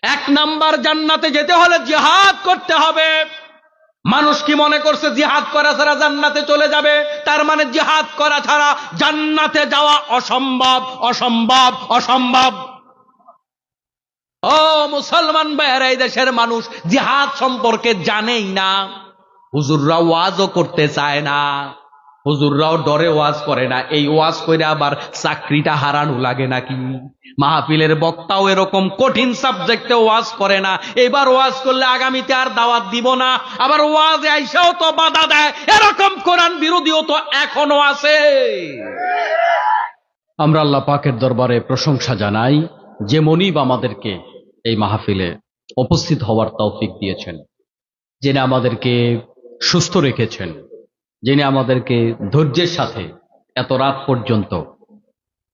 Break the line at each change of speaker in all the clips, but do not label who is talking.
এক নাম্বার, জান্নাতে যেতে হলে জিহাদ করতে হবে। মানুষ কি মনে করছে জিহাদ করা ছাড়া জান্নাতে চলে যাবে? তার মানে জিহাদ করা ছাড়া জান্নাতে যাওয়া অসম্ভব, অসম্ভব, অসম্ভব। ও মুসলমান ভাইয়েরা, এই দেশের মানুষ জিহাদ সম্পর্কে জানেই না। হুজুররা ওয়াজও করতে চায় না, হুজুররাও ডরে ওয়াজ করে না। এই ওয়াজ করে আবার চাকরিটা হারানো লাগে নাকি? মাহফিলের বক্তাও এরকম কঠিন সাবজেক্টে ওয়াজ করে না। এবার ওয়াজ করলে আগামীতে আর দাওয়াত দিব না, আবার ওয়াজে আইসাও তো বাধা দেয়। এরকম কোরআন বিরোধীও তো এখনো আছে। আমরা আল্লাহ পাকের দরবারে প্রশংসা জানাই যে মনিব আমাদেরকে এই মাহফিলে উপস্থিত হওয়ার তৌফিক দিয়েছেন, যিনি আমাদেরকে সুস্থ রেখেছেন, যিনি আমাদেরকে ধৈর্যের সাথে এত রাত পর্যন্ত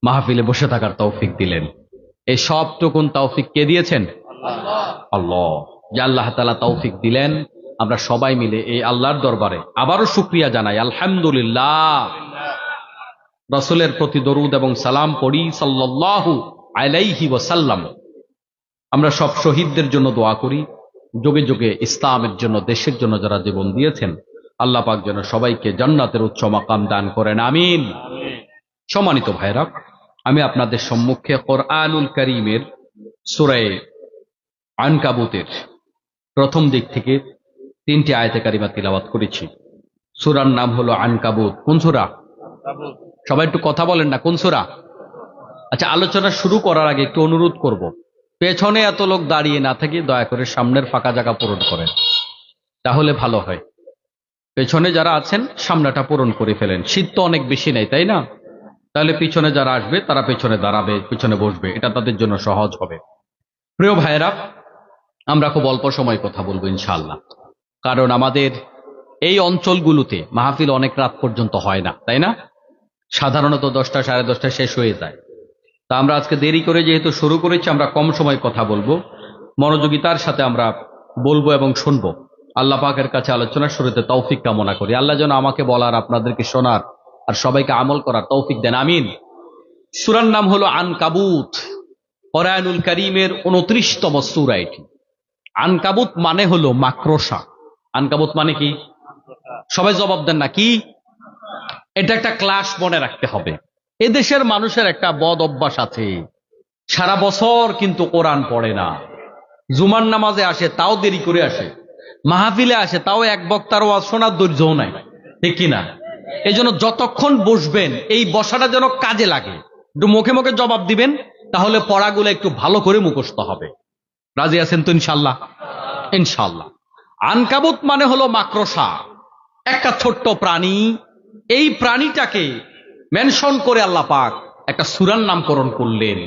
মাহফিলে বসে থাকার তৌফিক দিলেন। এই সবটুকুন তৌফিক কে দিয়েছেন? আল্লাহ। যে আল্লাহ তাআলা তৌফিক দিলেন, আমরা সবাই মিলে এই আল্লাহর দরবারে আবারও শুকরিয়া জানাই, আলহামদুলিল্লাহ। রাসূলের প্রতি দরুদ এবং সালাম পড়ি সাল্লাল্লাহু আলাইহি ওয়াসাল্লাম। আমরা সব শহীদদের জন্য দোয়া করি, যুগে যুগে ইসলামের জন্য, দেশের জন্য যারা জীবন দিয়েছেন, আল্লাহ পাক যেন সবাইকে জান্নাতের উচ্চ মাকাম দান করেন, আমিন। সম্মানিত ভাইরা, আমি আপনাদের সম্মুখে কোরআনুল কারীমের সূরা আনকাবুতের প্রথম দিক থেকে 3টি আয়াতে কারিমা তিলাওয়াত করেছি। সূরার নাম হলো আনকাবুত। কোন সূরা? সবাই একটু কথা বলেন না, কোন সূরা? আচ্ছা, আলোচনা শুরু করার আগে একটু অনুরোধ করব, পেছনে এত লোক দাঁড়িয়ে না থেকে দয়া করে সামনের ফাঁকা জায়গা পূরণ করেন, তাহলে ভালো হয়। পেছনে যারা আছেন সামনেটা পূরণ করে ফেলেন। শীত তো অনেক বেশি নেই, তাই না? তাহলে পিছনে যারা আসবে তারা পেছনে দাঁড়াবে, পিছনে বসবে, এটা তাদের জন্য সহজ হবে। প্রিয় ভাইয়েরা, আমরা খুব অল্প সময় কথা বলবো ইনশাআল্লাহ, কারণ আমাদের এই অঞ্চলগুলোতে মাহফিল অনেক রাত পর্যন্ত হয় না, তাই না? সাধারণত 10টা সাড়ে 10টা শেষ হয়ে যায়। তা আমরা আজকে দেরি করে যেহেতু শুরু করেছি, আমরা কম সময় কথা বলবো, মনোযোগিতার সাথে আমরা বলবো এবং শুনবো। আল্লাহ পাকের কাছে আলোচনার শুরুতে তৌফিক কামনা করি। আল্লাহ যেন আমাকে বলার, আপনাদেরকে শোনার আর সবাইকে আমল করার তৌফিক দেন, আমিন। সূরার নাম হলো আনকাবুত। কোরআনুল কারীমের 29তম সূরা এটি। আনকাবুত মানে হলো মাকড়সা। আনকাবুত মানে কি? সবাই জবাব দেন না, কি? এটা একটা ক্লাস মনে রাখতে হবে। এদেশের মানুষের একটা বদ অভ্যাস আছে, সারা বছর কিন্তু কোরআন পড়ে না। জুমার নামাজে আসে তাও দেরি করে আসে, মাহফিলে আসে তাও এক বক্তার ওয়াজ শোনার ধৈর্যও নাই, ঠিক কিনা? এই জন্য যতক্ষণ বসবেন এই বসাটা যেন কাজে লাগে। একটু মুখে মুখে জবাব দিবেন, তাহলে পড়াগুলো একটু ভালো করে মুখস্থ হবে। রাজি আছেন তো ইনশাল্লাহ? ইনশাল্লাহ। আনকাবুত মানে হলো মাকড়সা, একটা ছোট্ট প্রাণী। এই প্রাণীটাকে মেনশন করে আল্লাহ পাক একটা সূরার নামকরণ করলেন।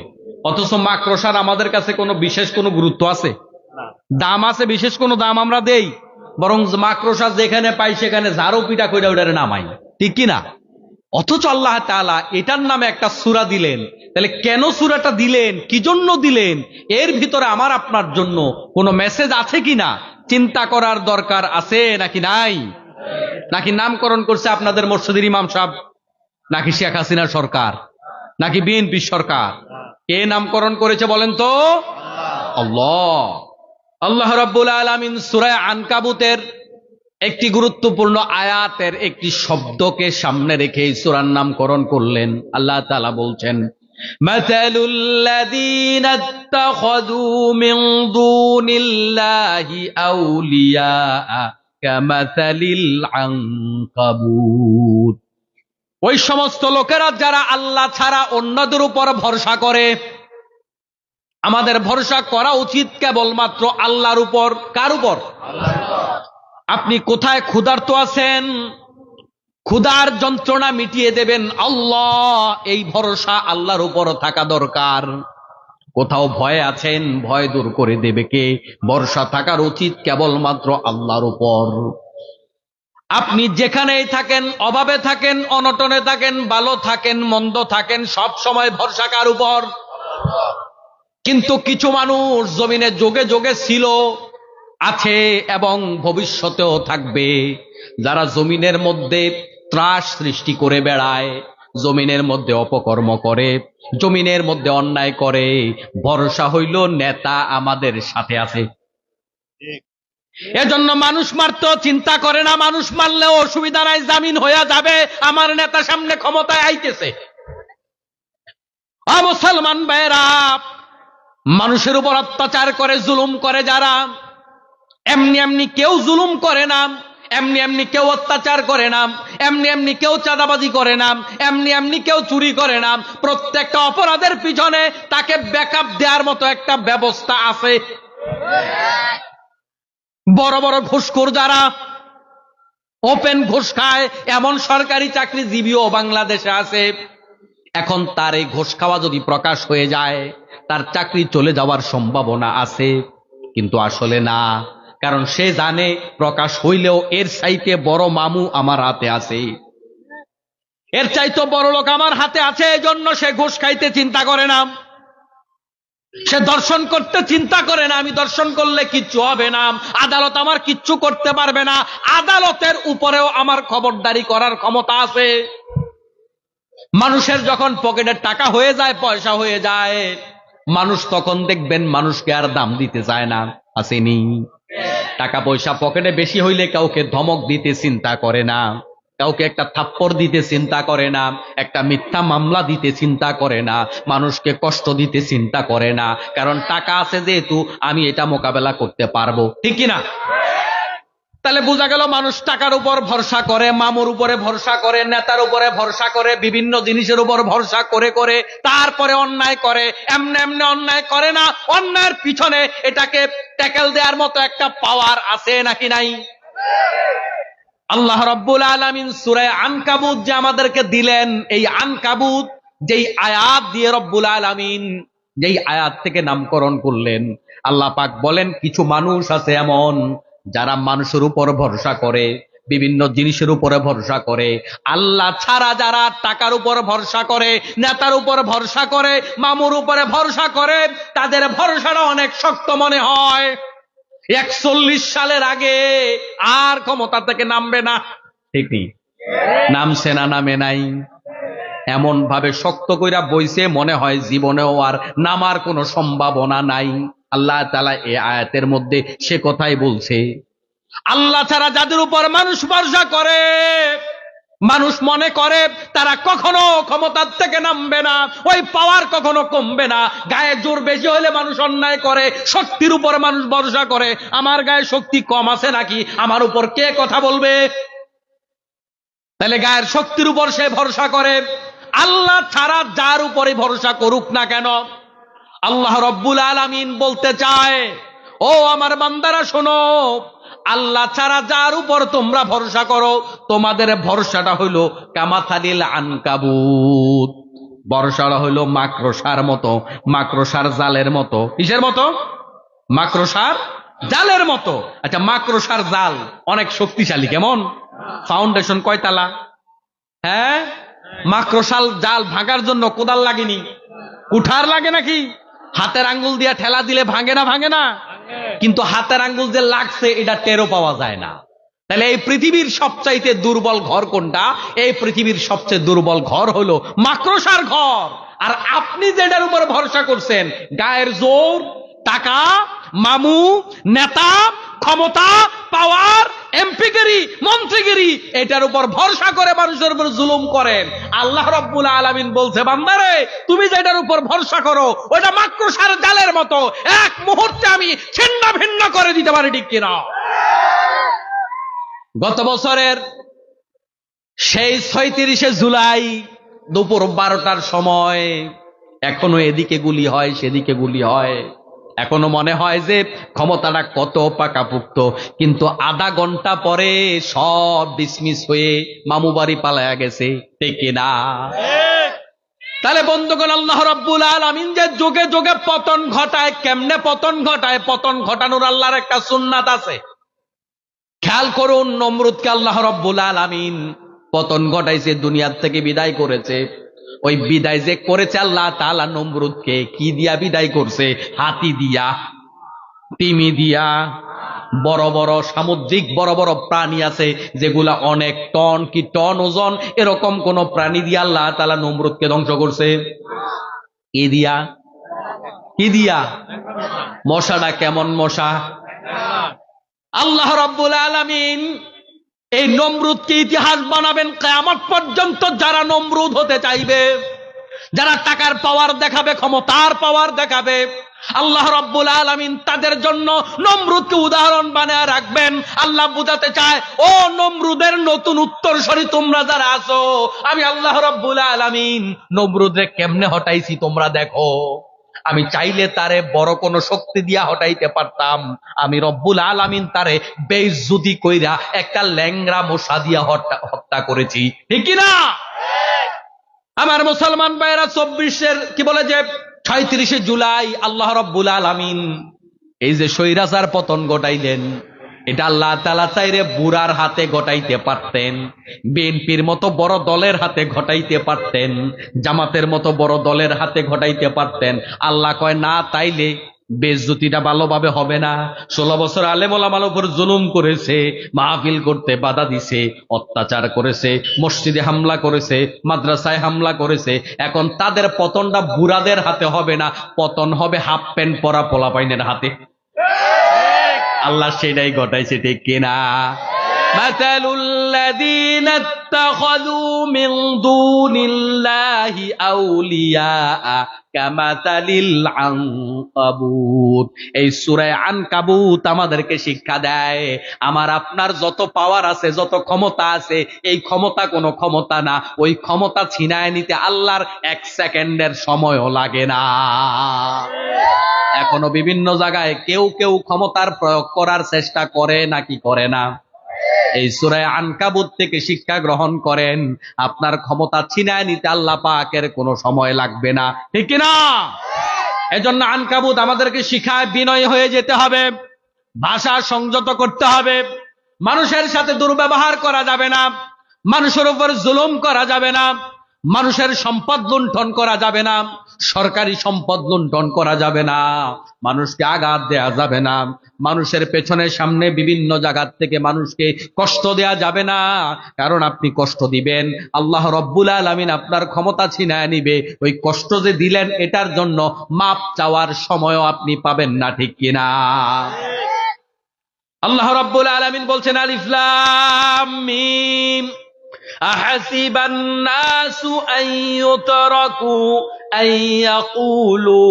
অথচ মাকড়সার আমাদের কাছে কোনো বিশেষ কোনো গুরুত্ব আছে? দাম আছে? বিশেষ কোনো দাম আমরা দেই? বরং মাকড়সা যেখানে পাই সেখানে ঝাড়ু পিটা কইরা ওইটারে নামাই, ঠিক কিনা? অথচ আল্লাহ তাআলা এটার নামে একটা সূরা দিলেন। তাহলে কেন সূরাটা দিলেন, কি জন্য দিলেন? এর ভিতরে আমার আপনার জন্য কোনো মেসেজ আছে কিনা চিন্তা করার দরকার আছে নাকি নাই? নাকি নামকরণ করছে আপনাদের মসজিদের ইমাম সাহেব, নাকি শেখ হাসিনার সরকার, নাকি বিএনপি সরকার? কে নামকরণ করেছে বলেন তো? আল্লাহ। আল্লাহ রাব্বুল আলামিন সূরা আনকাবুতের একটি গুরুত্বপূর্ণ আয়াতের একটি শব্দকে সামনে রেখে এই সূরার নামকরণ করলেন। আল্লাহ তাআলা বলছেন, মাসালুল লাযীনা ইত্তাখাযু মিন দুনিল্লাহি আউলিয়া কামাসালিল আনকাবুত। ওই সমস্ত লোকেরা যারা আল্লাহ ছাড়া অন্যদের উপর ভরসা করে। আমাদের ভরসা করা উচিত কেবলমাত্র আল্লাহর উপর। কার উপর? আপনি কোথায় ক্ষুধার্ত আছেন, ক্ষুধার যন্ত্রণা মিটিয়ে দেবেন আল্লাহ, এই ভরসা আল্লাহর উপর থাকা দরকার। কোথাও ভয়ে আছেন, ভয় দূর করে দেবে কে? ভরসা থাকার উচিত কেবলমাত্র আল্লাহর উপর। আপনি যেখানেই থাকেন, অভাবে থাকেন, অনটনে থাকেন, ভালো থাকেন, মন্দ থাকেন, সব সময় ভরসা কার উপর? কিন্তু কিছু মানুষ জমিনে যোগে যোগে ছিল, আছে এবং ভবিষ্যতেও থাকবে, যারা জমিনের মধ্যে ত্রাস সৃষ্টি করে বেড়ায়, জমিনের মধ্যে অপকর্ম করে, জমিনের মধ্যে অন্যায় করে, ভরসা হইল নেতা আমাদের সাথে আছে। এজন্য মানুষ মারতেও চিন্তা করে না, মানুষ মারলেও অসুবিধা নাই, জামিন হইয়া যাবে, আমার নেতা সামনে ক্ষমতায় আইতেছে। মুসলমান ভাইরা, মানুষের উপর অত্যাচার করে, জুলুম করে যারা, এমনি এমনি কেউ জুলুম করে না, এমনি এমনি কেউ অত্যাচার করে না, এমনি এমনি কেউ চাঁদাবাজি করে না, এমনি এমনি কেউ চুরি করে না। প্রত্যেকটা অপরাধের পিছনে তাকে ব্যাকআপ দেওয়ার মতো একটা ব্যবস্থা আছে। বড় বড় ঘুষখোর যারা ওপেন ঘুষ খায়, এমন সরকারি চাকরিজীবীও বাংলাদেশে আছে। এখন তার এই ঘুষ খাওয়া যদি প্রকাশ হয়ে যায়, তার চাকরি চলে যাওয়ার সম্ভাবনা আছে, কিন্তু আসলে না, কারণ সে জানে প্রকাশ হইলেও এর চাইতে বড় মামু আমার হাতে আছে, এর চাইতে বড় লোক আমার হাতে আছে। এজন্য সে ঘুষ খাইতে চিন্তা করে না, সে দর্শন করতে চিন্তা করে না, আমি দর্শন করলে কিচ্ছু হবে না, আদালত আমার কিচ্ছু করতে পারবে না, আদালতের উপরেও আমার খবরদারি করার ক্ষমতা আছে। মানুষের যখন পকেটের টাকা হয়ে যায়, পয়সা হয়ে যায়, মানুষ তখন দেখবেন মানুষকে আর দাম দিতে চায় না, আসেনি? টাকা পয়সা পকেটে বেশি হইলে কাউকে ধমক দিতে চিন্তা করে না, কাউকে একটা থাপ্পড় দিতে চিন্তা করে না, একটা মিথ্যা মামলা দিতে চিন্তা করে না, মানুষকে কষ্ট দিতে চিন্তা করে না, কারণ টাকা আছে যেহেতু আমি এটা মোকাবেলা করতে পারবো, ঠিক কিনা? তাহলে বোঝা গেল মানুষ টাকার উপর ভরসা করে, মামুর উপরে ভরসা করে, নেতার উপরে ভরসা করে, বিভিন্ন জিনিসের উপর ভরসা করে করে তারপরে অন্যায় করে। এমনি এমনি অন্যায় করে না, অন্যায়ের পিছনে এটাকে ট্যাকেল দেওয়ার মতো একটা পাওয়ার আছে নাকি নাই? আল্লাহ রাব্বুল আলামিন সূরা আনকাবুত যে আমাদেরকে দিলেন, এই আনকাবুত যেই আয়াত দিয়ে রব্বুল আলামিন যেই আয়াত থেকে নামকরণ করলেন, আল্লাহ পাক বলেন কিছু মানুষ আছে এমন যারা মানুষের উপর ভরসা করে, বিভিন্ন জিনিসের উপরে ভরসা করে। আল্লাহ ছাড়া যারা টাকার উপর ভরসা করে, নেতার উপর ভরসা করে, মামুর উপরে ভরসা করে, তাদের ভরসাটা অনেক শক্ত মনে হয়। 41 সালের আগে আর ক্ষমতা থেকে নামবে না, ঠিক নেই? নামছে না, নামে নাই, এমন ভাবে শক্ত কইরা বইছে মনে হয় জীবনেও আর নামার কোনো সম্ভাবনা নাই। আল্লাহ তাআলা এই আয়াতের মধ্যে সে কথাই বলছে। আল্লাহ ছাড়া যাদের উপর মানুষ ভরসা করে, মানুষ মনে করে তারা কখনো ক্ষমতার থেকে নামবে না, ওই পাওয়ার কখনো কমবে না। গায়ে জোর বেশি হলে মানুষ অন্যায় করে, শক্তির উপর মানুষ ভরসা করে, আমার গায়ে শক্তি কম আছে নাকি, আমার উপর কে কথা বলবে? তাহলে গায়ের শক্তির উপর সে ভরসা করে। আল্লাহ ছাড়া যার উপরে ভরসা করুক না কেন, আল্লাহ রব্বুল আলামিন বলতে চায়, ও আমার বান্দারা শোনো, আল্লাহ ছাড়া যার উপর তোমরা ভরসা করো, তোমাদের ভরসাটা হইল কামাথালিল আনকাবুত, ভরসাটা হইল মাকড়সার মতো, মাকড়সার জালের মতো। কিসের মতো? মাকড়সার জালের মতো। আচ্ছা, মাকড়সার জাল অনেক শক্তিশালী, কেমন? ফাউন্ডেশন কয়তালা? হ্যাঁ, মাকড়সার জাল ভাঙার জন্য কোদাল লাগেনি, কুঠার লাগে নাকি? হাতের আঙ্গুল দিয়ে ঠেলা দিলে ভাঙে না? ভাঙে না। কিন্তু হাতের আঙ্গুল যে লাগছে এটা টেরও পাওয়া যায় না। তাহলে এই পৃথিবীর সবচাইতে দুর্বল ঘর কোনটা? এই পৃথিবীর সবচেয়ে দুর্বল ঘর হলো মাকড়সার ঘর। আর আপনি যেটার উপর ভরসা করছেন, গায়ের জোর, টাকা, মামু, নেতা, ক্ষমতা, পাওয়ার, এমপিগিরি, মন্ত্রীগিরি, এটার উপর ভরসা করে মানুষের উপর জুলুম করেন। আল্লাহ রাব্বুল আলামিন বলছে, বান্দারে তুমি যেটার উপর ভরসা করো ওটা মাকড়সার জালের মতো, এক মুহূর্তে আমি ছিন্ন ভিন্ন করে দিতে পারি, ঠিক কিনা? গত বছরের সেই 36শে জুলাই দুপুর 12টার সময় এখনো এদিকে গুলি হয়, সেদিকে গুলি হয়, এখনো মনে হয় যে ক্ষমতাটা কত পাকাপুক্ত, কিন্তু আধা ঘন্টা পরে সব ডিসমিস হয়ে মামু বাড়ি পালায়া গেছে, ঠিক না? তাহলে বন্ধুগণ, আল্লাহ রাব্বুল আলামিন যে যুগে যুগে পতন ঘটায়, কেমনে পতন ঘটায়? পতন ঘটানোর আল্লাহর একটা সুন্নাত আছে। খেয়াল করুন, নমরুদকে আল্লাহ রাব্বুল আলামিন পতন ঘটাইছে, দুনিয়ার থেকে বিদায় করেছে। ওই বিদায় যে করেছে আল্লাহ তাআলা নমরুদকে কি দিয়া বিদায় করছে? হাতি দিয়া, তিমি দিয়া, বড় বড় সামুদ্রিক বড় বড় প্রাণী আছে যেগুলা অনেক টন কি টন ওজন, এরকম কোন প্রাণী দিয়ে আল্লাহ তাআলা নমরুদকে ধ্বংস করছে? কি দিয়া? কি দিয়া? মশাটা কেমন মশা? আল্লাহ রাব্বুল আলামিন এই নমরুদকে ইতিহাস বানাবেন কিয়ামত পর্যন্ত। যারা নমরুদ হতে চাইবে, যারা টাকার পাওয়ার দেখাবে, ক্ষমতার পাওয়ার দেখাবে, আল্লাহ রাব্বুল আলামিন তাদের জন্য নমরুদকে উদাহরণ বানায় রাখবেন। আল্লাহ বুঝাতে চায়, ও নমরুদের নতুন উত্তরসূরি তোমরা যারা আছো, আমি আল্লাহ রাব্বুল আলামিন নমরুদরে কেমনে হটাইছি তোমরা দেখো। আমি চাইলে তারে বড় কোন শক্তি দিয়া হটাইতে পারতাম, আমি রব্বুল আলামিন তারে বেইজ্জতি কইরা একটা ল্যাংড়া মশা দিয়া হত্যা করেছি। ঠিক কি না? আমার মুসলমান ভাইরা, 24-এর কি বলে যে 36শে জুলাই আল্লাহ রাব্বুল আলামিন এই যে স্বৈরাচার পতন ঘটাইলেন, এটা আল্লাহ তাআলা চাইরে বুড়ার হাতে ঘটাইতে পারতেন, বিএনপির মতো বড় দলের হাতে ঘটাইতে পারতেন, জামাতের মতো বড় দলের হাতে ঘটাইতে পারতেন। আল্লাহ কয় না, তাইলে বেজ্জতিটা ভালোভাবে হবে না। 16 বছর আলেম ওলামার উপর জুলুম করেছে, মাহফিল করতে বাধা দিছে, অত্যাচার করেছে, মসজিদে হামলা করেছে, মাদ্রাসায় হামলা করেছে। এখন তাদের পতনটা বুড়াদের হাতে হবে না, পতন হবে হাফ প্যান্ট পরা পোলাপাইনের হাতে। আল্লাহ সেটাই ঘটাইছে। ঠিক কিনা? মাতালুল্লাযীনা ইত্তাখাযু মিন দুনিল্লাহি আউলিয়া কামাতালিল আনকাবুত। এই সূরা আনকাবুত আমাদেরকে শিক্ষা দেয়, আমার আপনার যত পাওয়ার আছে, যত ক্ষমতা আছে, এই ক্ষমতা কোনো ক্ষমতা না। ওই ক্ষমতা ছিনায় নিতে আল্লাহর 1 সেকেন্ডের সময়ও লাগে না। এখনো বিভিন্ন জায়গায় কেউ কেউ ক্ষমতার প্রয়োগ করার চেষ্টা করে নাকি করে না? এই সূরা আনকাবুত থেকে শিক্ষা গ্রহণ করেন, আপনার ক্ষমতা ছিনায় নিতে আল্লাহ পাকের কোনো সময় লাগবে না। ঠিক কি না? এজন্য আনকাবুত আমাদেরকে শিখায় বিনয় হয়ে যেতে হবে, ভাষা সংযত করতে হবে, মানুষের সাথে দুর্ব্যবহার করা যাবে না, মানুষের উপর জুলুম করা যাবে না, মানুষের সম্পদ লুণ্ঠন করা যাবে না, সরকারি সম্পদ লুণ্ঠন করা যাবে না, মানুষকে আঘাত দেয়া যাবে না, মানুষের পেছনে সামনে বিভিন্ন জায়গা থেকে মানুষকে কষ্ট দেয়া যাবে না। কারণ আপনি কষ্ট দিবেন, আল্লাহ রব্বুল আলামিন আপনার ক্ষমতা ছিনায় নিবে। ওই কষ্ট যে দিলেন, এটার জন্য মাপ চাওয়ার সময়ও আপনি পাবেন না। ঠিক কিনা? আল্লাহ রব্বুল আলামিন বলছেন, আলিফ লাম মিম আহাসিবান নাসু আন ইউতরাকু আন ইয়াকুলু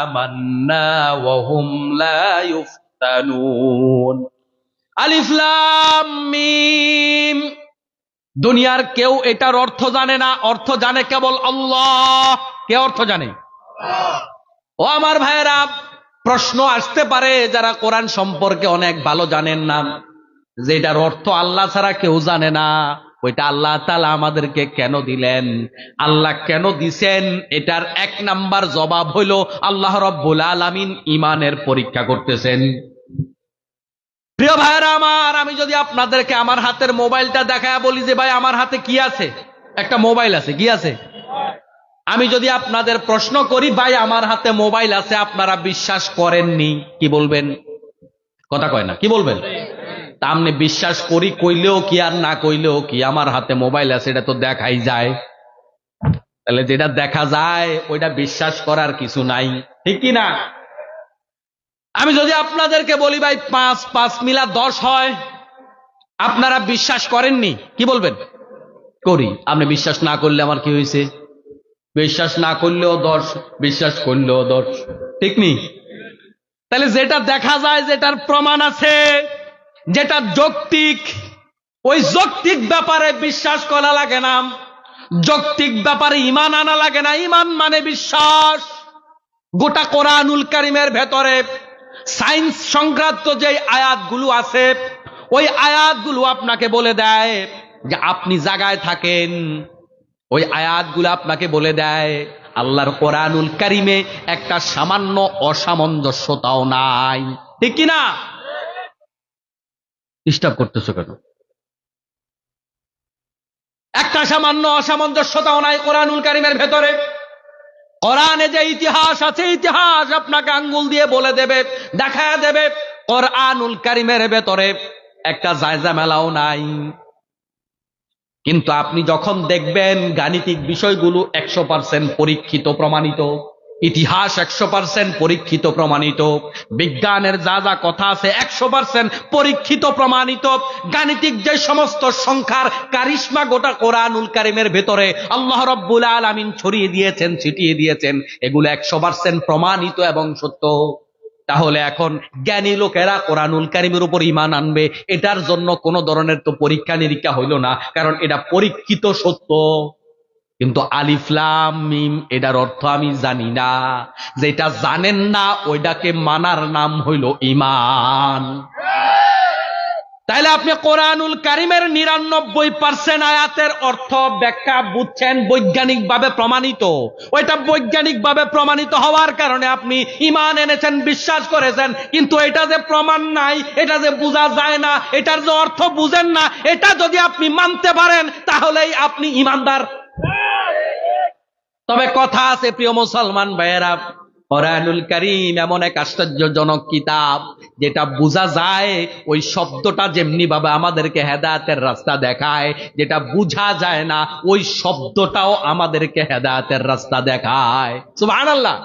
আমান্না ওয়া হুম লা ইফতানুন। আলিফ লাম মিম। দুনিয়ার কেউ এটার অর্থ জানে না, অর্থ জানে কেবল আল্লাহ। কে অর্থ জানে? ও আমার ভাইয়েরা, প্রশ্ন আসতে পারে যারা কোরআন সম্পর্কে অনেক ভালো জানেন না, যে এটার অর্থ আল্লাহ ছাড়া কেউ জানে না, ওইটা আল্লাহ তাআলা আমাদেরকে কেন দিলেন? আল্লাহ কেন দিছেন? এটার 1 নাম্বার জবাব হইল, আল্লাহ রব্বুল আলামিন ঈমানের পরীক্ষা করতেছেন। প্রিয় ভাইরা আমার, আমি যদি আপনাদেরকে আমার হাতের মোবাইলটা দেখায় বলি যে ভাই আমার হাতে কি আছে, একটা মোবাইল আছে, কি আছে? আমি যদি আপনাদের প্রশ্ন করি ভাই আমার হাতে মোবাইল আছে, আপনারা বিশ্বাস করেননি, কি বলবেন? কথা কয় না, কি বলবেন? তা আপনি বিশ্বাস করি কইলেও কি আর না কইলেও কি, আমার হাতে মোবাইল আছে, এটা তো দেখাই যায়। তাহলে যেটা দেখা যায় ওইটা বিশ্বাস করার কিছু নাই। ঠিক কি না? আমি যদি আপনাদেরকে বলি ভাই 5 5 মিলা 10 হয়, আপনারা বিশ্বাস করেননি, কি বলবেন? করি। আপনি বিশ্বাস না করলে আমার কি হয়েছে? বিশ্বাস না করলেও 10, বিশ্বাস করলেও 10। ঠিক নি? তাহলে যেটা দেখা যায়, যেটার প্রমাণ আছে, যেটা যৌক্তিক, ওই যৌক্তিক ব্যাপারে বিশ্বাস করা লাগে না, যৌক্তিক ব্যাপারে ঈমান আনা লাগে না। ঈমান মানে বিশ্বাস। গোটা কোরআনুল কারীমের ভেতরে সায়েন্স সংক্রান্ত যে আয়াতগুলো আছে, ওই আয়াতগুলো আপনাকে বলে দেয় যে আপনি জায়গায় থাকেন, ওই আয়াতগুলো আপনাকে বলে দেয় আল্লাহর কোরআনুল কারীমে একটা সামান্য অসামঞ্জস্যতাও নাই। ঠিক কি না? ডিস্টার্ব করতেছো কেন? একটা সামান্য অসামঞ্জস্যতাও নাই কোরআনুল কারীমের ভেতরে। কোরআনে যে ইতিহাস আছে, ইতিহাস আপনাকে আঙ্গুল দিয়ে বলে দেবে, দেখায় দেবে কোরআনুল কারীমের ভেতরে একটা জায়জা মেলাও নাই। কিন্তু আপনি যখন দেখবেন গাণিতিক বিষয়গুলো 100% পরীক্ষিত প্রমাণিত, ইতিহাস 100% পরীক্ষিত প্রমাণিত, বিজ্ঞানের যা যা কথা আছে 100% পরীক্ষিত প্রমাণিত, গাণিতিক যে সমস্ত সংখ্যার কারিশমা গোটা কোরআনুল কারীমের ভেতরে আল্লাহ রাব্বুল আলামিন ছড়িয়ে দিয়েছেন, ছিটিয়ে দিয়েছেন, এগুলো 100% প্রমাণিত এবং সত্য। তাহলে এখন জ্ঞানী লোকেরা কোরআনুল কারীমের উপর ঈমান আনবে, এটার জন্য কোনো ধরনের তো পরীক্ষা নিরীক্ষা হইল না, কারণ এটা পরীক্ষিত সত্য। কিন্তু আলিফ লাম মিম এটার অর্থ আমি জানি না, যেটা জানেন না ওইটাকে মানার নাম হইল ঈমান। তাইলে আপনি কোরআনুল কারীমের 99% আয়াতের অর্থ ব্যাখ্যা বুঝছেন, বৈজ্ঞানিক ভাবে প্রমাণিত, ওইটা বৈজ্ঞানিক ভাবে প্রমাণিত হওয়ার কারণে আপনি ঈমান এনেছেন, বিশ্বাস করেছেন। কিন্তু এটা যে প্রমাণ নাই, এটা যে বোঝা যায় না, এটার যে অর্থ বুঝেন না, এটা যদি আপনি মানতে পারেন তাহলেই আপনি ঈমানদার। তবে কথা আছে প্রিয় মুসলমান ভাইয়েরা, কোরআনুল কারীম এমন এক আশ্চর্যজনক কিতাব, যেটা বোঝা যায় ওই শব্দটা যেমনি ভাবে আমাদেরকে হেদায়েতের রাস্তা দেখায়, যেটা বোঝা যায় না ওই শব্দটাও আমাদেরকে হেদায়েতের রাস্তা দেখায়। সুবহানাল্লাহ।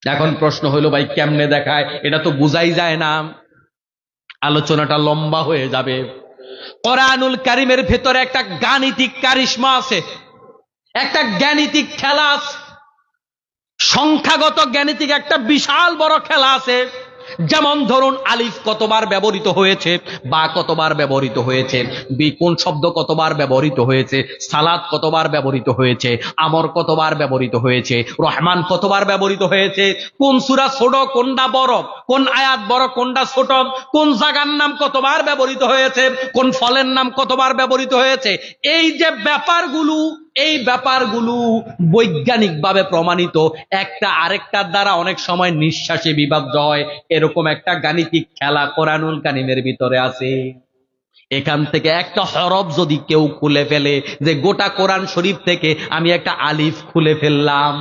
এখন প্রশ্ন হইল, ভাই কেমনে দেখায়? এটা তো বুঝাই যায় না, আলোচনাটা লম্বা হয়ে যাবে। কোরআনুল কারীমের ভেতরে একটা গাণিতিক কারিশমা আছে, একটা গাণিতিক খেলা আছে, সংখ্যাগত গাণিতিক একটা বিশাল বড় খেলা আছে। যেমন ধরুন, আলিফ কতবার ব্যবহৃত হয়েছে, বা কতবার ব্যবহৃত হয়েছে, বি কোন শব্দ কতবার ব্যবহৃত হয়েছে, সালাত কতবার ব্যবহৃত হয়েছে, আমর কতবার ব্যবহৃত হয়েছে, রহমান কতবার ব্যবহৃত হয়েছে, কোন সূরা ছোট কোনটা বড়, কোন আয়াত বড় কোনটা ছোট, কোন জায়গার নাম কতবার ব্যবহৃত হয়েছে, কোন ফলের নাম কতবার ব্যবহৃত হয়েছে, এই যে ব্যাপারগুলো, এই ব্যাপারগুলো বৈজ্ঞানিকভাবে প্রমাণিত, একটা আরেকটার দ্বারা অনেক সময় নিঃশ্বাসে বিভাজ্য হয়, এরকম একটা গাণিতিক খেলা কোরআনুল কারীমের ভিতরে আছে। এখান থেকে একটা হরফ যদি কেউ খুলে ফেলে, যে গোটা কোরআন শরীফ থেকে আমি একটা আলিফ খুলে ফেললাম,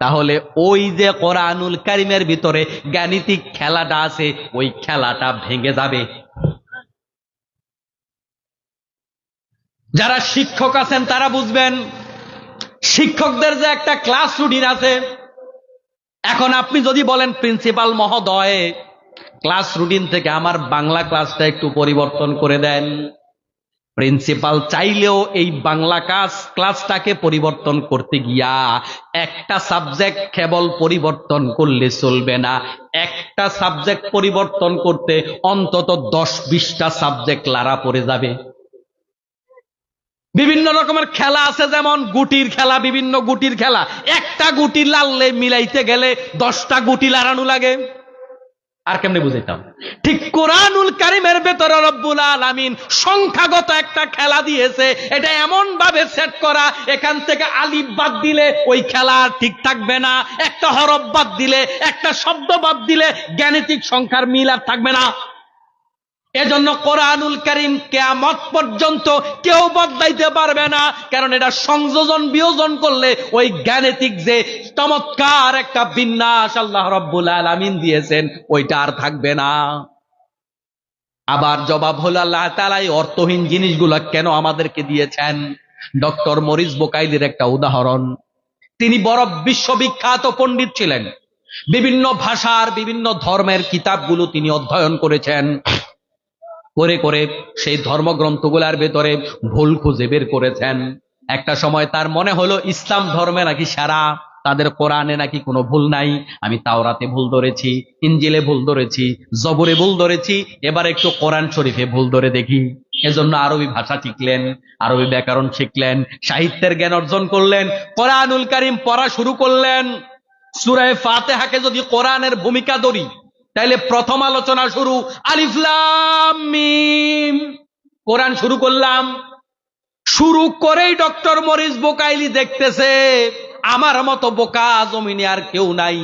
তাহলে ওই যে কোরআনুল কারীমের ভিতরে গাণিতিক খেলাটা আছে, ওই খেলাটা ভেঙে যাবে। যারা শিক্ষক আছেন তারা বুঝবেন, শিক্ষকদের যে একটা ক্লাস রুটিন আছে। এখন আপনি যদি বলেন, প্রিন্সিপাল মহোদয়, ক্লাস রুটিন থেকে আমার বাংলা ক্লাসটা একটু পরিবর্তন করে দেন, প্রিন্সিপাল চাইলেও এই বাংলা ক্লাসটাকে পরিবর্তন করতে গিয়া একটা সাবজেক্ট কেবল পরিবর্তন করলে চলবে না, একটা সাবজেক্ট পরিবর্তন করতে অন্তত 10-20টা সাবজেক্ট লাড়া পড়ে যাবে। বিভিন্ন রকমের খেলা আছে, যেমন গুটির খেলা, বিভিন্ন গুটির খেলা, একটা গুটি লাললে মিলাইতে গেলে 10টা গুটি লাড়ানো লাগে। আর কেমনে বুঝাইতাম? ঠিক কোরআনুল কারীমের ভেতরে রব্বুল আলামিন সংখ্যাগত একটা খেলা দিয়েছে, এটা এমন ভাবে সেট করা, এখান থেকে আলিফ বাদ দিলে ওই খেলা ঠিক থাকবে না, একটা হরফ বাদ দিলে, একটা শব্দ বাদ দিলে গাণিতিক সংখ্যার মিল আর থাকবে না। এজন্য কোরআনুল কারীম কিয়ামত পর্যন্ত কেউ বদলাইতে পারবে না, কারণ এটা সংযোজন বিয়োজন করলে ওই গাণিতিক যে চমৎকার একটা বিন্যাস আল্লাহ রাব্বুল আলামিন দিয়েছেন, ওইটা আর থাকবে না। আবার জবাব হলো, আল্লাহ তাআলা এই অর্থহীন জিনিসগুলো কেন আমাদেরকে দিয়েছেন? ডক্টর মরিস বুকাইলির একটা উদাহরণ। তিনি বড় বিশ্ববিখ্যাত পণ্ডিত ছিলেন, বিভিন্ন ভাষার বিভিন্ন ধর্মের কিতাবগুলো তিনি অধ্যয়ন করেছেন, করে করে সেই ধর্মগ্রন্থগুলার ভেতরে ভুল খুঁজে বের করেছেন। একটা সময় তার মনে হলো ইসলাম ধর্মে নাকি সারা, তাদের কোরআনে নাকি কোনো ভুল নাই, আমি তাওরাতে ভুল ধরেছি, ইনজিলে ভুল ধরেছি, জবরে ভুল ধরেছি, এবার একটু কোরআন শরীফে ভুল ধরে দেখি। এজন্য আরবি ভাষা শিখলেন, আরবি ব্যাকরণ শিখলেন, সাহিত্যের জ্ঞান অর্জন করলেন, কোরআনুল কারীম পড়া শুরু করলেন। সূরা ফাতিহাকে যদি কোরআনের ভূমিকা ধরি, তাইলে প্রথম আলোচনা শুরু আলিফ লাম মিম, কোরআন শুরু করলাম। শুরু করেই ডক্টর মরিস বুকাইলি দেখতেছে আমার মতো বোকা জমিনে আর কেউ নাই,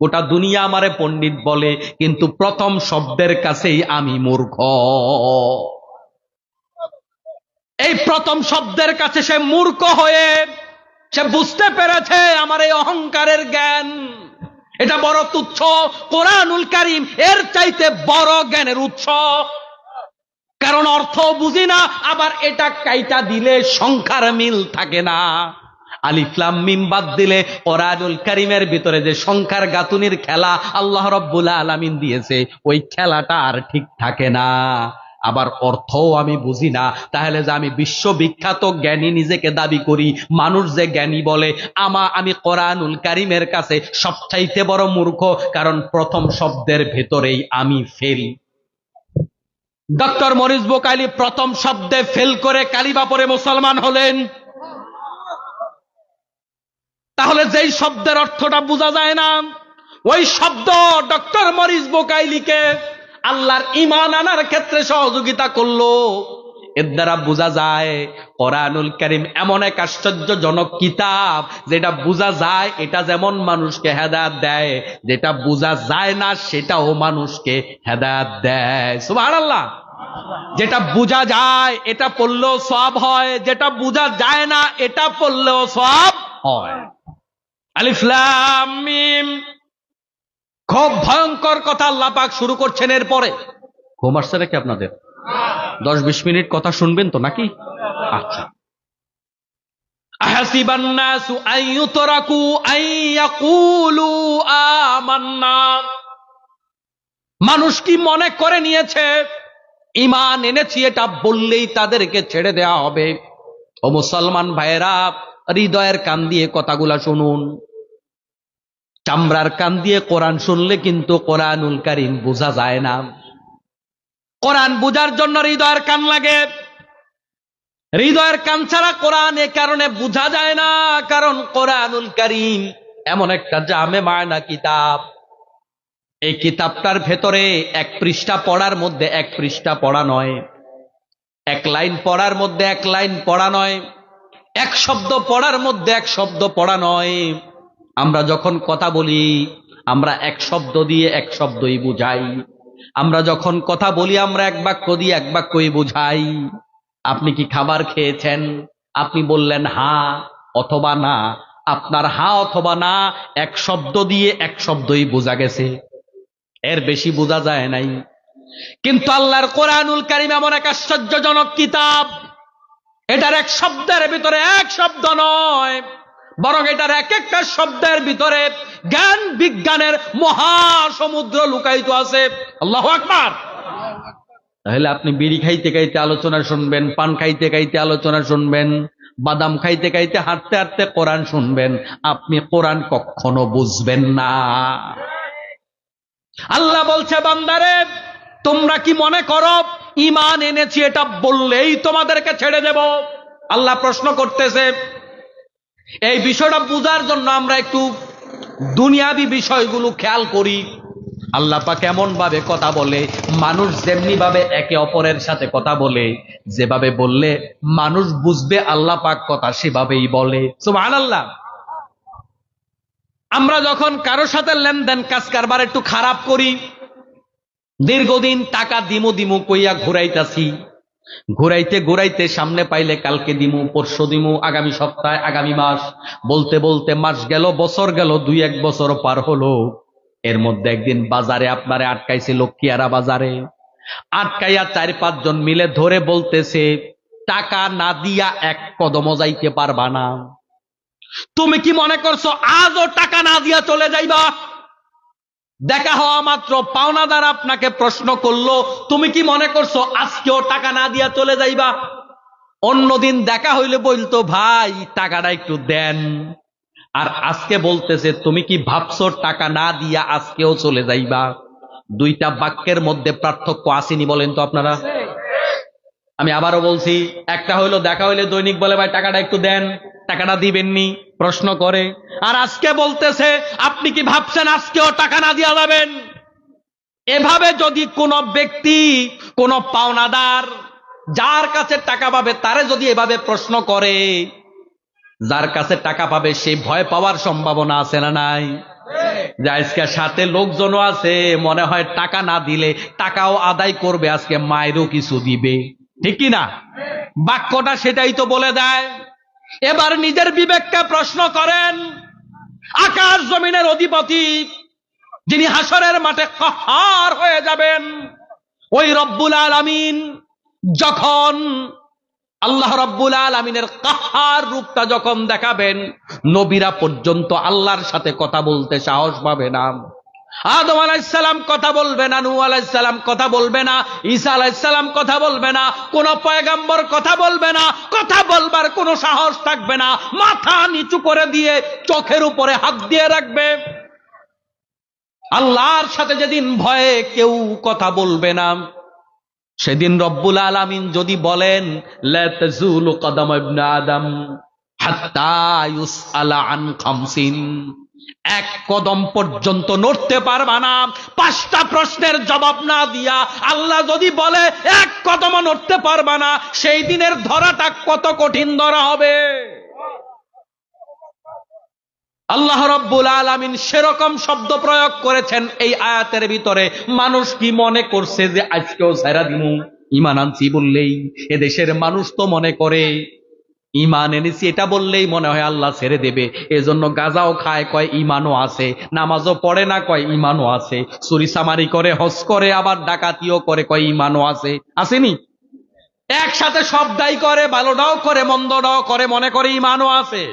গোটা দুনিয়া আমারে পণ্ডিত বলে, কিন্তু প্রথম শব্দের কাছেই আমি মূর্খ। এই প্রথম শব্দের কাছে সে মূর্খ হয়ে সে বুঝতে পেরেছে আমার এই অহংকারের জ্ঞান, এটা বড় তুচ্ছ। কোরআনুল কারীম এর চাইতে বড় জ্ঞানের উৎস। কারণ অর্থ বুঝি না, আবার এটা কাইটা দিলে সংখ্যার মিল থাকে না। আলিফ লাম মিম বাদ দিলে কোরআনুল কারীমের ভিতরে যে সংখ্যার গাঁথুনির খেলা আল্লাহ রাব্বুল আলামিন দিয়েছে, ওই খেলাটা আর ঠিক থাকে না। আবার অর্থও আমি বুঝি না, তাহলে যে আমি বিশ্ববিখ্যাত জ্ঞানী নিজেকে দাবি করি, মানুষ যে জ্ঞানী বলে, আমি কোরআনুল কারীমের কাছে সবচাইতে বড় মূর্খ, কারণ প্রথম শব্দের ভেতরেই আমি ফেল। ডক্টর মরিস বুকাইলি প্রথম শব্দে ফেল করে কালিমা পড়ে মুসলমান হলেন। তাহলে যেই শব্দের অর্থটা বোঝা যায় না, ওই শব্দ ডক্টর মরিস বুকাইলিকে আল্লাহর ঈমান আনার ক্ষেত্রে সহযোগিতা করলো। এর দ্বারা বোঝা যায় কোরআনুল কারীম এমন এক আশ্চর্যজনক কিতাব, যেটা বোঝা যায় এটা যেমন মানুষকে হেদায়েত দেয়, যেটা বোঝা যায় না সেটাও মানুষকে হেদায়েত দেয়। সুবহানাল্লাহ। যেটা বোঝা যায় এটা পড়লেও সওয়াব হয়, যেটা বোঝা যায় না এটা পড়লেও সওয়াব হয়। আলিফ লাম মিম, খুব ভয়ঙ্কর কথা আল্লাহ পাক শুরু করছেন। এরপরে ঘুম আসছে নাকি আপনাদের? 10-20 মিনিট কথা শুনবেন তো নাকি? আচ্ছা। আহাসিবান নাসু আন ইউতরাকু আন ইয়াকুলু আমান্না, মানুষ কি মনে করে নিয়েছে ঈমান এনেছি এটা বললেই তাদেরকে ছেড়ে দেয়া হবে? ও মুসলমান ভাইয়েরা, হৃদয়ের কান দিয়ে কথাগুলা শুনুন। চামড়ার কান দিয়ে কোরআন শুনলে কিন্তু কোরআনুল কারীম বোঝা যায় না। কোরআন বোঝার জন্য হৃদয়ের কান লাগে। হৃদয়ের কান ছাড়া কোরআন এ কারণে বোঝা যায় না, কারণ কোরআনুল কারীম এমন একটা জামে মায়না কিতাব। এই কিতাবটার ভেতরে এক পৃষ্ঠা পড়ার মধ্যে এক পৃষ্ঠা পড়া নয়, এক লাইন পড়ার মধ্যে এক লাইন পড়া নয়, এক শব্দ পড়ার মধ্যে এক শব্দ পড়া নয়। আমরা যখন কথা বলি আমরা এক শব্দ দিয়ে এক শব্দই বুঝাই। আমরা যখন কথা বলি আমরা এক বাক্য দিয়ে এক বাক্যই বুঝাই। আপনি কি খাবার খেয়েছেন? আপনি বললেন হ্যাঁ অথবা না। আপনার হ্যাঁ অথবা না এক শব্দ দিয়ে এক শব্দই বোঝা গেছে, এর বেশি বোঝা যায় নাই। কিন্তু আল্লাহর কোরআনুল কারীম এমন এক আশ্চর্যজনক কিতাব, এটার এক শব্দের ভিতরে এক শব্দ নয়, বরং এটার এক একটা শব্দের ভিতরে জ্ঞান বিজ্ঞানের মহাসমুদ্র লুকায়িত আছে। আল্লাহু আকবার। তাহলে আপনি বিড়ি খাইতে খাইতে আলোচনা শুনবেন, পান খাইতে খাইতে আলোচনা শুনবেন, বাদাম খাইতে খাইতে হাঁটতে হাঁটতে কোরআন শুনবেন, আপনি কোরআন কখনো বুঝবেন না। আল্লাহ বলছে, বান্দারে তোমরা কি মনে করো ঈমান এনেছি এটা বললেই তোমাদেরকে ছেড়ে দেব? আল্লাহ প্রশ্ন করতেছে। এই বিষয়টা বোঝার জন্য আমরা একটু দুনিয়াবি বিষয়গুলো খেয়াল করি। আল্লাহ পাক এমন ভাবে কথা বলে, মানুষ যেমনি ভাবে একে অপরের সাথে কথা বলে, যেভাবে বললে মানুষ বুঝবে আল্লাহ পাক কথা সেভাবেই বলে। সুবহানাল্লাহ। আমরা যখন কারোর সাথে লেনদেন কাজ কারবার একটু খারাপ করি, দীর্ঘদিন টাকা দিমু দিমু কইয়া ঘুরাইতাছি, ঘুরাইতে ঘুরাইতে সামনে পাইলে কালকে দিমু, পরশু দিমু, আগামী সপ্তাহে, আগামী মাস, বলতে বলতে মাস গেল, বছর গেল, 2-1 বছর পার হলো। এর মধ্যে একদিন বাজারে আপনারে আটকাইছে, লক্ষ্মীয়ারা বাজারে আটকাইয়া 4-5 জন মিলে ধরে বলতেছে টাকা না দিয়া এক কদমও যাইতে পারবা না। তুমি কি মনে করছো আজও টাকা না দিয়া চলে যাইবা? দেখা হওয়া মাত্র পাওনাদার আপনাকে প্রশ্ন করলো, তুমি কি মনে করছো আজকেও টাকা না দিয়া চলে যাইবা? অন্যদিন দেখা হইলে বলতো ভাই টাকাটা একটু দেন, আর আজকে বলতেছে তুমি কি ভাবছো টাকা না দিয়া আজকেও চলে যাইবা? দুইটা বাক্যের মধ্যে পার্থক্য আসেনি বলেন তো আপনারা? আমি আবারও বলছি, একটা হইলো দেখা হইলে দৈনিক বলে ভাই টাকাটা একটু দেন, টাকাটা দিবেননি প্রশ্ন করে, আর আজকে বলতেছে আপনি কি ভাবছেন আজকেও টাকা না দিয়া যাবেন? এভাবে যদি কোন ব্যক্তি, কোন পাওনাদার যার কাছে টাকা পাবে তারে যদি এভাবে প্রশ্ন করে, যার কাছে টাকা পাবে সে ভয় পাওয়ার সম্ভাবনা আছে না নাই? যে আজকে সাথে লোকজনও আছে, মনে হয় টাকা না দিলে টাকাও আদায় করবে, আজকে মায়েরও কিছু দিবে, ঠিক কি না? বাক্যটা সেটাই তো বলে দেয়। এবার নিজের বিবেককে প্রশ্ন করেন। আকাশ জমিনের অধিপতি যিনি হাসরের মাঠে কাহার হয়ে যাবেন, ওই রব্বুল আলামিন যখন আল্লাহ রব্বুল আলামিনের কাহার রূপটা যখন দেখাবেন, নবীরা পর্যন্ত আল্লাহর সাথে কথা বলতে সাহস পাবে না। আদম আলাইহিস সালাম কথা বলবে না, নূহ আলাইহিস সালাম কথা বলবে না, ঈসা আলাইহিস সালাম কথা বলবে না, কোন পয়গম্বর কথা বলবে না, কথা বলবার কোনো সাহস থাকবে না। মাথা নিচু করে দিয়ে চোখের উপরে হাত দিয়ে রাখবে। আল্লাহর সাথে যেদিন ভয়ে কেউ কথা বলবে না, সেদিন রব্বুল আলামিন যদি বলেন লা তাজুলু কদম ইবনে আদম হাত্তা ইউসআলা আন খামসিন, এক কদম পর্যন্ত নড়তে পারবা না, 5টা প্রশ্নের জবাব না দিয়া আল্লাহ যদি বলে এক কদম নড়তে পারবা না, সেই দিনের ধরাটা কত কঠিন ধরা হবে। আল্লাহ রব্বুল আলামিন সেরকম শব্দ প্রয়োগ করেছেন এই আয়াতের ভিতরে। মানুষ কি মনে করছে যে আজকেও ছাইরা দিমু, ঈমান আনছি বললেই? এদেশের মানুষ তো মনে করে ঈমান এনেছি এটা বললেই মনে হয় আল্লাহ ছেড়ে দেবে, এজন্য গাঁজাও খায়, কয় ঈমানও আছে, নামাজও পড়ে না, কয় ঈমানও আছে, চুরি চামারি করে, হজ করে, আবার ডাকাতিও করে, কয় ঈমানও আছে। আসেনি? একসাথে সবটাই করে, ভালোটাও করে, মন্দটাও করে, মনে করে ঈমানও আছে।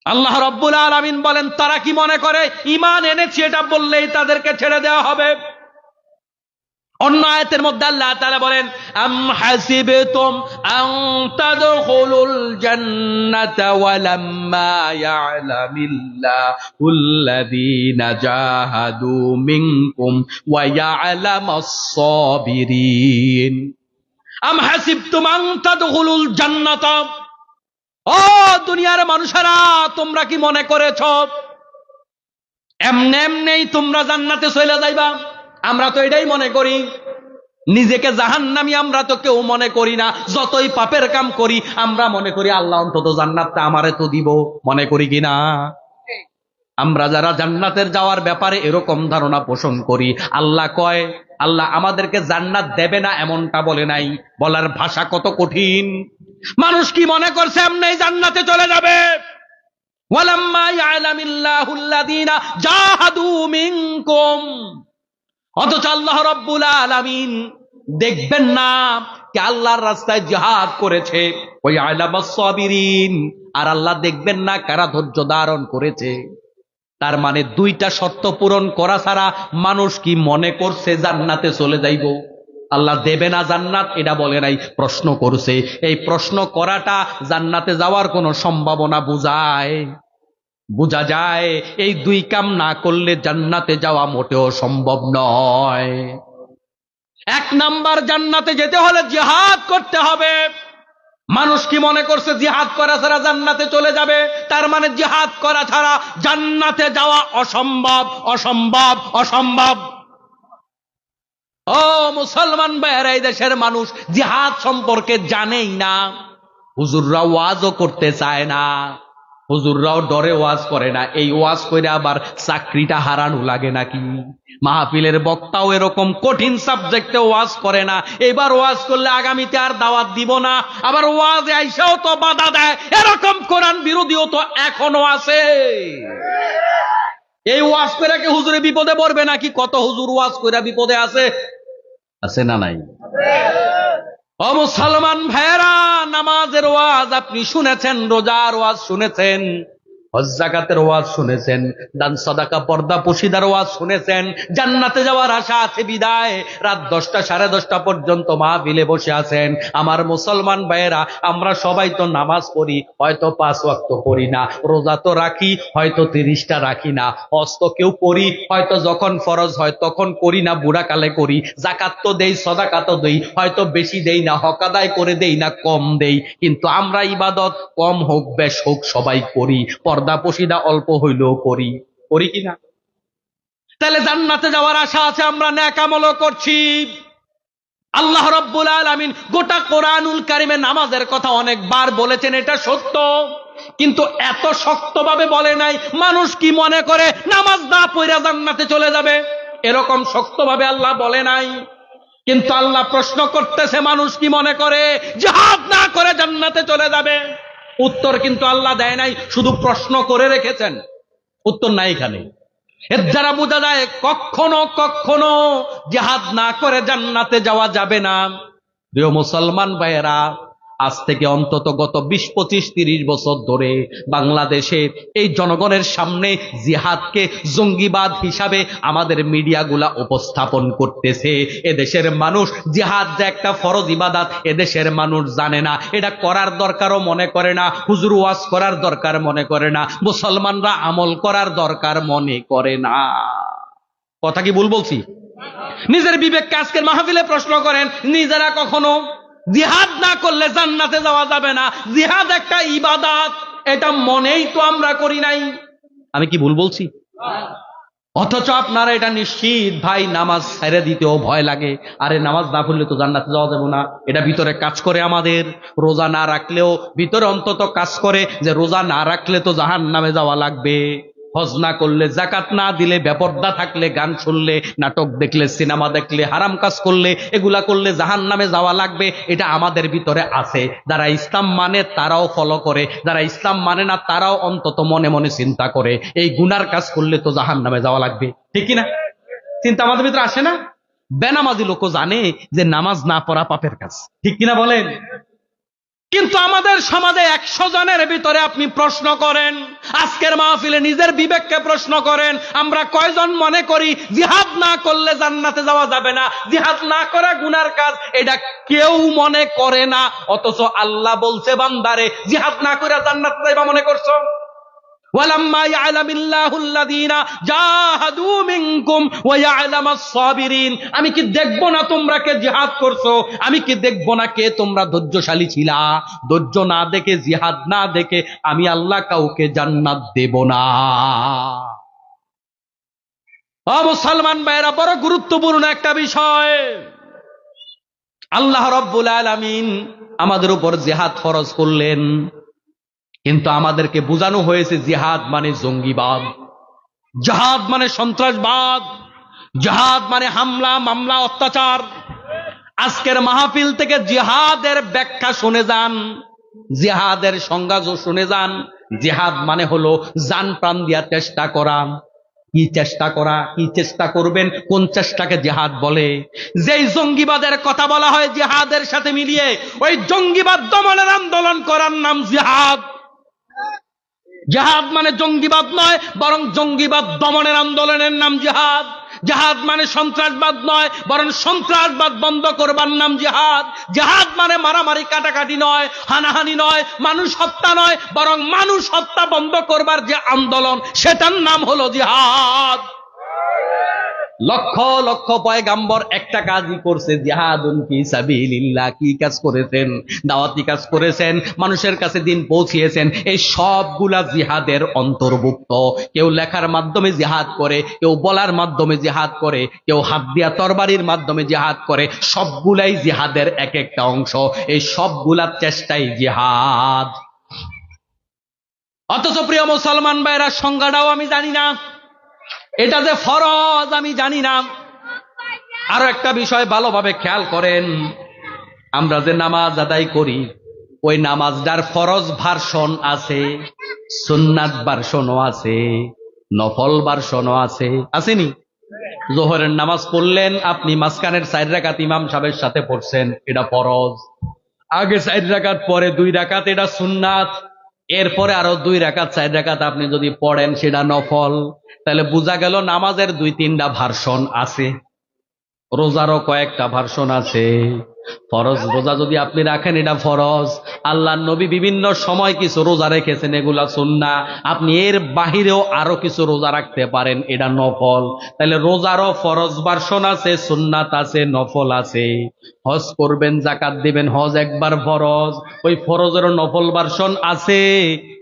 আল্লাহ রব্বুল আলামিন বলেন তারা কি মনে করে ঈমান এনেছি এটা বললেই তাদেরকে ছেড়ে দেওয়া হবে? অন্য আয়াতের মধ্যে আল্লাহ তাআলা বলেন আম হাসিবতুম আন তাদখুলুল জান্নাতা ওয়া লাম্মা ইয়া'লামিল্লাহুল্লাযীনা জাহাদু মিনকুম ওয়া ইয়া'লামাস সাবিরিন। আম হাসিবতুম আন তাদখুলুল জান্নাতা, ও দুনিয়ার মানুষেরা, তোমরা কি মনে করেছ এমনি এমনি তোমরা জান্নাতে চলে যাইবা? আমরা তো এটাই মনে করি। নিজেকে জাহান্নামী আমরা তো কেউ মনে করি না। যতই পাপের কাম করি আমরা মনে করি আল্লাহ অন্তত জান্নাতটা আমারে তো দিব, মনে করি কিনা? আমরা যারা জান্নাতের যাওয়ার ব্যাপারে এরকম ধারণা পোষণ করি, আল্লাহ কয় আল্লাহ আমাদেরকে জান্নাত দেবে না এমনটা বলে নাই। বলার ভাষা কত কঠিন। মানুষ কি মনে করছে এমনি জান্নাতে চলে যাবে? ওয়ালাম্মা ইয়া'লামিল্লাহুল্লাযীনা জাহাদু মিনকুম, অথচ আল্লাহ রাব্বুল আলামিন দেখবেন না কে আল্লাহর রাস্তায় জিহাদ করেছে, ওই ইয়া'লামাস সাবিরিন, আর আল্লাহ দেখবেন না কারা ধৈর্য ধারণ করেছে। তার মানে 2টা শর্ত পূরণ করা ছাড়া মানুষ কি মনে করছে জান্নাতে চলে যাইব? আল্লাহ দেবে না জান্নাত এটা বলে নাই, প্রশ্ন করছে। এই প্রশ্ন করাটা জান্নাতে যাওয়ার কোনো সম্ভাবনা বোঝা যায়। এই 2 কাম না করলে জান্নাতে যাওয়া মোটেও সম্ভব নয়। 1 নাম্বার, জান্নাতে যেতে হলে জিহাদ করতে হবে। মানুষ কি মনে করছে জিহাদ করা ছাড়া জান্নাতে চলে যাবে? তার মানে জিহাদ করা ছাড়া জান্নাতে যাওয়া অসম্ভব, অসম্ভব, অসম্ভব। ও মুসলমান ভাইয়েরা, এই দেশের মানুষ জিহাদ সম্পর্কে জানেই না। হুজুররা ওয়াজও করতে চায় না, হুজুররাও ডরে ওয়াজ করে না। এই ওয়াজ করে আবার চাকরিটা হারানো লাগে নাকি? মাহফিলের বক্তাও এরকম কঠিন সাবজেক্টে ওয়াজ করে না। এবার ওয়াজ করলে আগামীতে আর দাওয়াত দিব না। আবার ওয়াজে আইসাও তো বাধা দেয়। এরকম কোরআন বিরোধীও তো এখনো আছে। এই ওয়াজ করে কি হুজুরে বিপদে পড়বে নাকি? কত হুজুর ওয়াজ করে বিপদে আছে না নাই? ও মুসলমান ভাইয়েরা, নামাজের ওয়াজ আপনি শুনেছেন, রোজার ওয়াজ শুনেছেন, হজ যাকাতের ওয়াজ শুনেছেন, দান সাদাকা পর্দা পশিদার ওয়াজ শুনেছেন। জান্নাতে যাওয়ার আশা আছে বিদায় রাত 10টা 10:30 পর্যন্ত মাহফিলে বসে আছেন। আমার মুসলমান ভাইয়েরা, আমরা সবাই তো নামাজ পড়ি, হয়তো 5 ওয়াক্ত পড়ি না। রোজা তো রাখি, হয়তো 30টা রাখি না। হজ তো কেউ করি, হয়তো যখন ফরজ হয় তখন করি না, বুড়া কালে করি। যাকাত তো দেই, সাদাকা তো দেই, হয়তো বেশি দেই না, হক আদায় করে দেই না, কম দেই। কিন্তু আমরা ইবাদত কম হোক বেশ হোক সবাই করি। পর্দা পশিদা অল্প হইলেও করি কিনা? তাহলে জান্নাতে যাওয়ার আশা আছে, আমরা নেক আমলও করছি। আল্লাহ রাব্বুল আলামিন গোটা কোরআনুল কারিমে নামাজের কথা অনেকবার বলেছেন, এটা সত্য, কিন্তু এত শক্তভাবে বলে নাই। মানুষ কি মনে করে নামাজ না পড়া জান্নাতে চলে যাবে? এরকম শক্তভাবে আল্লাহ বলে নাই। কিন্তু আল্লাহ প্রশ্ন করতেছে, মানুষ কি মনে করে জিহাদ না করে জান্নাতে চলে যাবে? উত্তর কিন্তু আল্লাহ দেয় নাই, শুধু প্রশ্ন করে রেখেছেন, উত্তর নাই এখানে। এর দ্বারা বোঝা যায় কখনো কখনো জিহাদ না করে জান্নাতে যাওয়া যাবে না। প্রিয় মুসলমান ভাইয়েরা, আজ থেকে অন্তত গত 20, 25, 30 বছর ধরে বাংলাদেশে এই জনগণের সামনে জিহাদকে জঙ্গিবাদ হিসাবে আমাদের মিডিয়াগুলা উপস্থাপন করতেছে। এদেশের মানুষ জিহাদ যে একটা ফরজ ইবাদত এদেশের মানুষ জানে না, এটা করার দরকারও মনে করে না, হুজুর ওয়াজ করার দরকার মনে করে না, মুসলমানরা আমল করার দরকার মনে করে না। কথা কি ভুল বলছি? নিজের বিবেককে আজকের মাহফিলে প্রশ্ন করেন, নিজেরা কখনো জিহাদ না করলে জান্নাতে যাওয়া যাবে না, জিহাদ একটা ইবাদত, এটা মনেই তো আমরা করি নাই। আমি কি ভুল বলছি? অথচ আপনারা এটা নিশ্চিত ভাই নামাজ ছেড়ে দিতেও ভয় লাগে। আরে নামাজ না পড়লে তো জান্নাতে যাওয়া যাবে না, এটা ভিতরে কাজ করে আমাদের। রোজা না রাখলেও ভিতরে অন্তত কাজ করে যে রোজা না রাখলে তো জাহান্নামে যাওয়া লাগবে। হজ না করলে, যাকাত না দিলে, বেপরদা থাকলে, গান শুনলে, নাটক দেখলে, সিনেমা দেখলে, হারাম কাজ করলে, এগুলা করলে জাহান্নামে যাওয়া লাগবে, এটা আমাদের ভিতরে আছে। যারা ইসলাম মানে তারাও ফলো করে, যারা ইসলাম মানে না তারাও অন্তত মনে মনে চিন্তা করে এই গুনার কাজ করলে তো জাহান্নামে যাওয়া লাগবে। ঠিক কিনা? চিন্তা আমাদের ভিতরে আসে না? বেনামাজি লোকও জানে যে নামাজ না পড়া পাপের কাজ। ঠিক কিনা বলেন? কিন্তু আমাদের সমাজে 100 জনের ভিতরে আপনি প্রশ্ন করেন, আজকের মাহফিলে নিজের বিবেককে প্রশ্ন করেন, আমরা কয়জন মনে করি জিহাদ না করলে জান্নাতে যাওয়া যাবে না, জিহাদ না করা গুনার কাজ, এটা কেউ মনে করে না। অথচ আল্লাহ বলছে বান্দারে জিহাদ না করে জান্নাতে যাইবা মনে করছো? ওয়ালাম্মা ইয়ালামিল্লাহুল্লাযীনা জাহাদু মিনকুম ওয়া ইয়ালামাস সাবিরিন। আমি কি দেখব না তোমরা কে জিহাদ করছো? আমি কি দেখব না কে তোমরা ধৈর্যশালী ছিলা? ধৈর্য না দেখে, জিহাদ না দেখে আমি আল্লাহ কাউকে জান্নাত দেব না। ও মুসলমান ভাইরা, বড় গুরুত্বপূর্ণ একটা বিষয়। আল্লাহ রাব্বুল আলামিন আমাদের উপর জিহাদ ফরজ করলেন, কিন্তু আমাদেরকে বোঝানো হয়েছে জিহাদ মানে জঙ্গিবাদ, জিহাদ মানে সন্ত্রাসবাদ, জিহাদ মানে হামলা, মামলা, অত্যাচার। আজকের মাহফিল থেকে জিহাদের ব্যাখ্যা শুনে যান, জিহাদের সংজ্ঞা শুনে যান। জিহাদ মানে হলো জান প্রাণ দিয়া চেষ্টা করা। কি চেষ্টা করা? কি চেষ্টা করবেন? কোন চেষ্টাকে জিহাদ বলে? যেই জঙ্গিবাদের কথা বলা হয় জিহাদের সাথে মিলিয়ে, ওই জঙ্গিবাদ দমনের আন্দোলন করার নাম জিহাদ। জিহাদ মানে জঙ্গিবাদ নয়, বরং জঙ্গিবাদ দমনের আন্দোলনের নাম জিহাদ। জিহাদ মানে সন্ত্রাসবাদ নয়, বরং সন্ত্রাসবাদ বন্ধ করবার নাম জিহাদ। জিহাদ মানে মারামারি কাটাকাটি নয়, হানাহানি নয়, মানুষ হত্যা নয়, বরং মানুষ হত্যা বন্ধ করবার যে আন্দোলন, সেটার নাম হলো জিহাদ। লক্ষ লক্ষ পয়গাম্বর একটা কাজই করছে, জিহাদুন ফি সাবিলিল্লাহ। কি কাজ করেছেন? দাওয়াতি কাজ করেছেন, মানুষের কাছে দিন পৌঁছিয়েছেন। এই সবগুলা জিহাদের অন্তর্ভুক্ত। কেউ লেখার মাধ্যমে জিহাদ করে, কেউ বলার মাধ্যমে জিহাদ করে, কেউ হাত দিয়া তরবারির মাধ্যমে জিহাদ করে। সবগুলাই জিহাদের এক একটা অংশ। এই সবগুলার চেষ্টাই জিহাদ। অথচ প্রিয় মুসলমান ভাইরা, সংজ্ঞাটাও আমি জানি না, এটা যে ফরজ আমি জানি না। আরো একটা বিষয় ভালোভাবে খেয়াল করেন, আমরা যে নামাজ আদায় করি, ওই নামাজটার ফরজ ভার্সন আছে, সুন্নাত ভার্সনও আছে, নফল ভার্সনও আছে। আসেনি? জোহরের নামাজ পড়লেন আপনি, মাঝখানের 4 রাকাত ইমাম সাহেবের সাথে পড়ছেন, এটা ফরজ। আগে 4 রাকাত, পরে 2 রাকাত, এটা সুন্নাত। এরপরে আরো 2 রাকাত 4 রাকাত আপনি যদি পড়েন, সেটা নফল। তাহলে বোঝা গেল নামাজের 2-3টা ভার্সন আছে। রোজারও কয়েকটা ভার্সন আছে। ফরজ রোজা যদি আপনি রাখেন, এটা ফরজ। আল্লাহর নবী বিভিন্ন সময় কিছু রোজা রেখেছেন, এগুলা সুন্নাহ। আপনি এর বাহিরেও আরো কিছু রোজা রাখতে পারেন, এটা নফল। তাহলে রোজারও ফরজ ভার্সন আছে, সুন্নাত আছে, নফল আছে। হজ করবেন, যাকাত দিবেন, হজ একবার ফরজ, ওই ফরজেরও নফল ভার্সন আছে।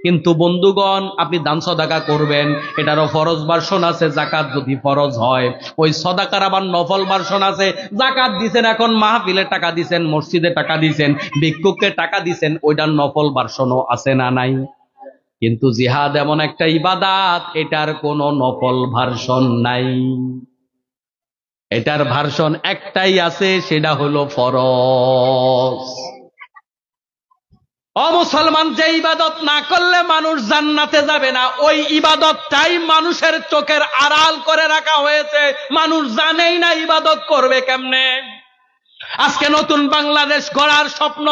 কিন্তু বন্ধুগণ, আপনি দান সদাকা করবেন, এটারও ফরজ ভার্সন আছে, যাকাত যদি ফরজ হয়। ওই সদাকার আবার নফল ভার্সন আছে। যাকাত দিছেন, এখন মাহফিলে টাকা দিছেন, মসজিদে টাকা দিছেন, ভিক্ষুককে টাকা দিছেন, ওইটার নফল ভার্সনও আছে না নাই? কিন্তু জিহাদ এমন একটা ইবাদত, এটার কোনো নফল ভার্সন নাই। এটার ভার্সন একটাই আছে, সেটা হলো ফরজ। অমুসলমান যে ইবাদত না করলে মানুষ জান্নাতে যাবে না, ওই ইবাদতটাই মানুষের চোখের আড়াল করে রাখা হয়েছে। মানুষ জানেই না ইবাদত করবে কেমনে। আজকে নতুন বাংলাদেশ গড়ার স্বপ্ন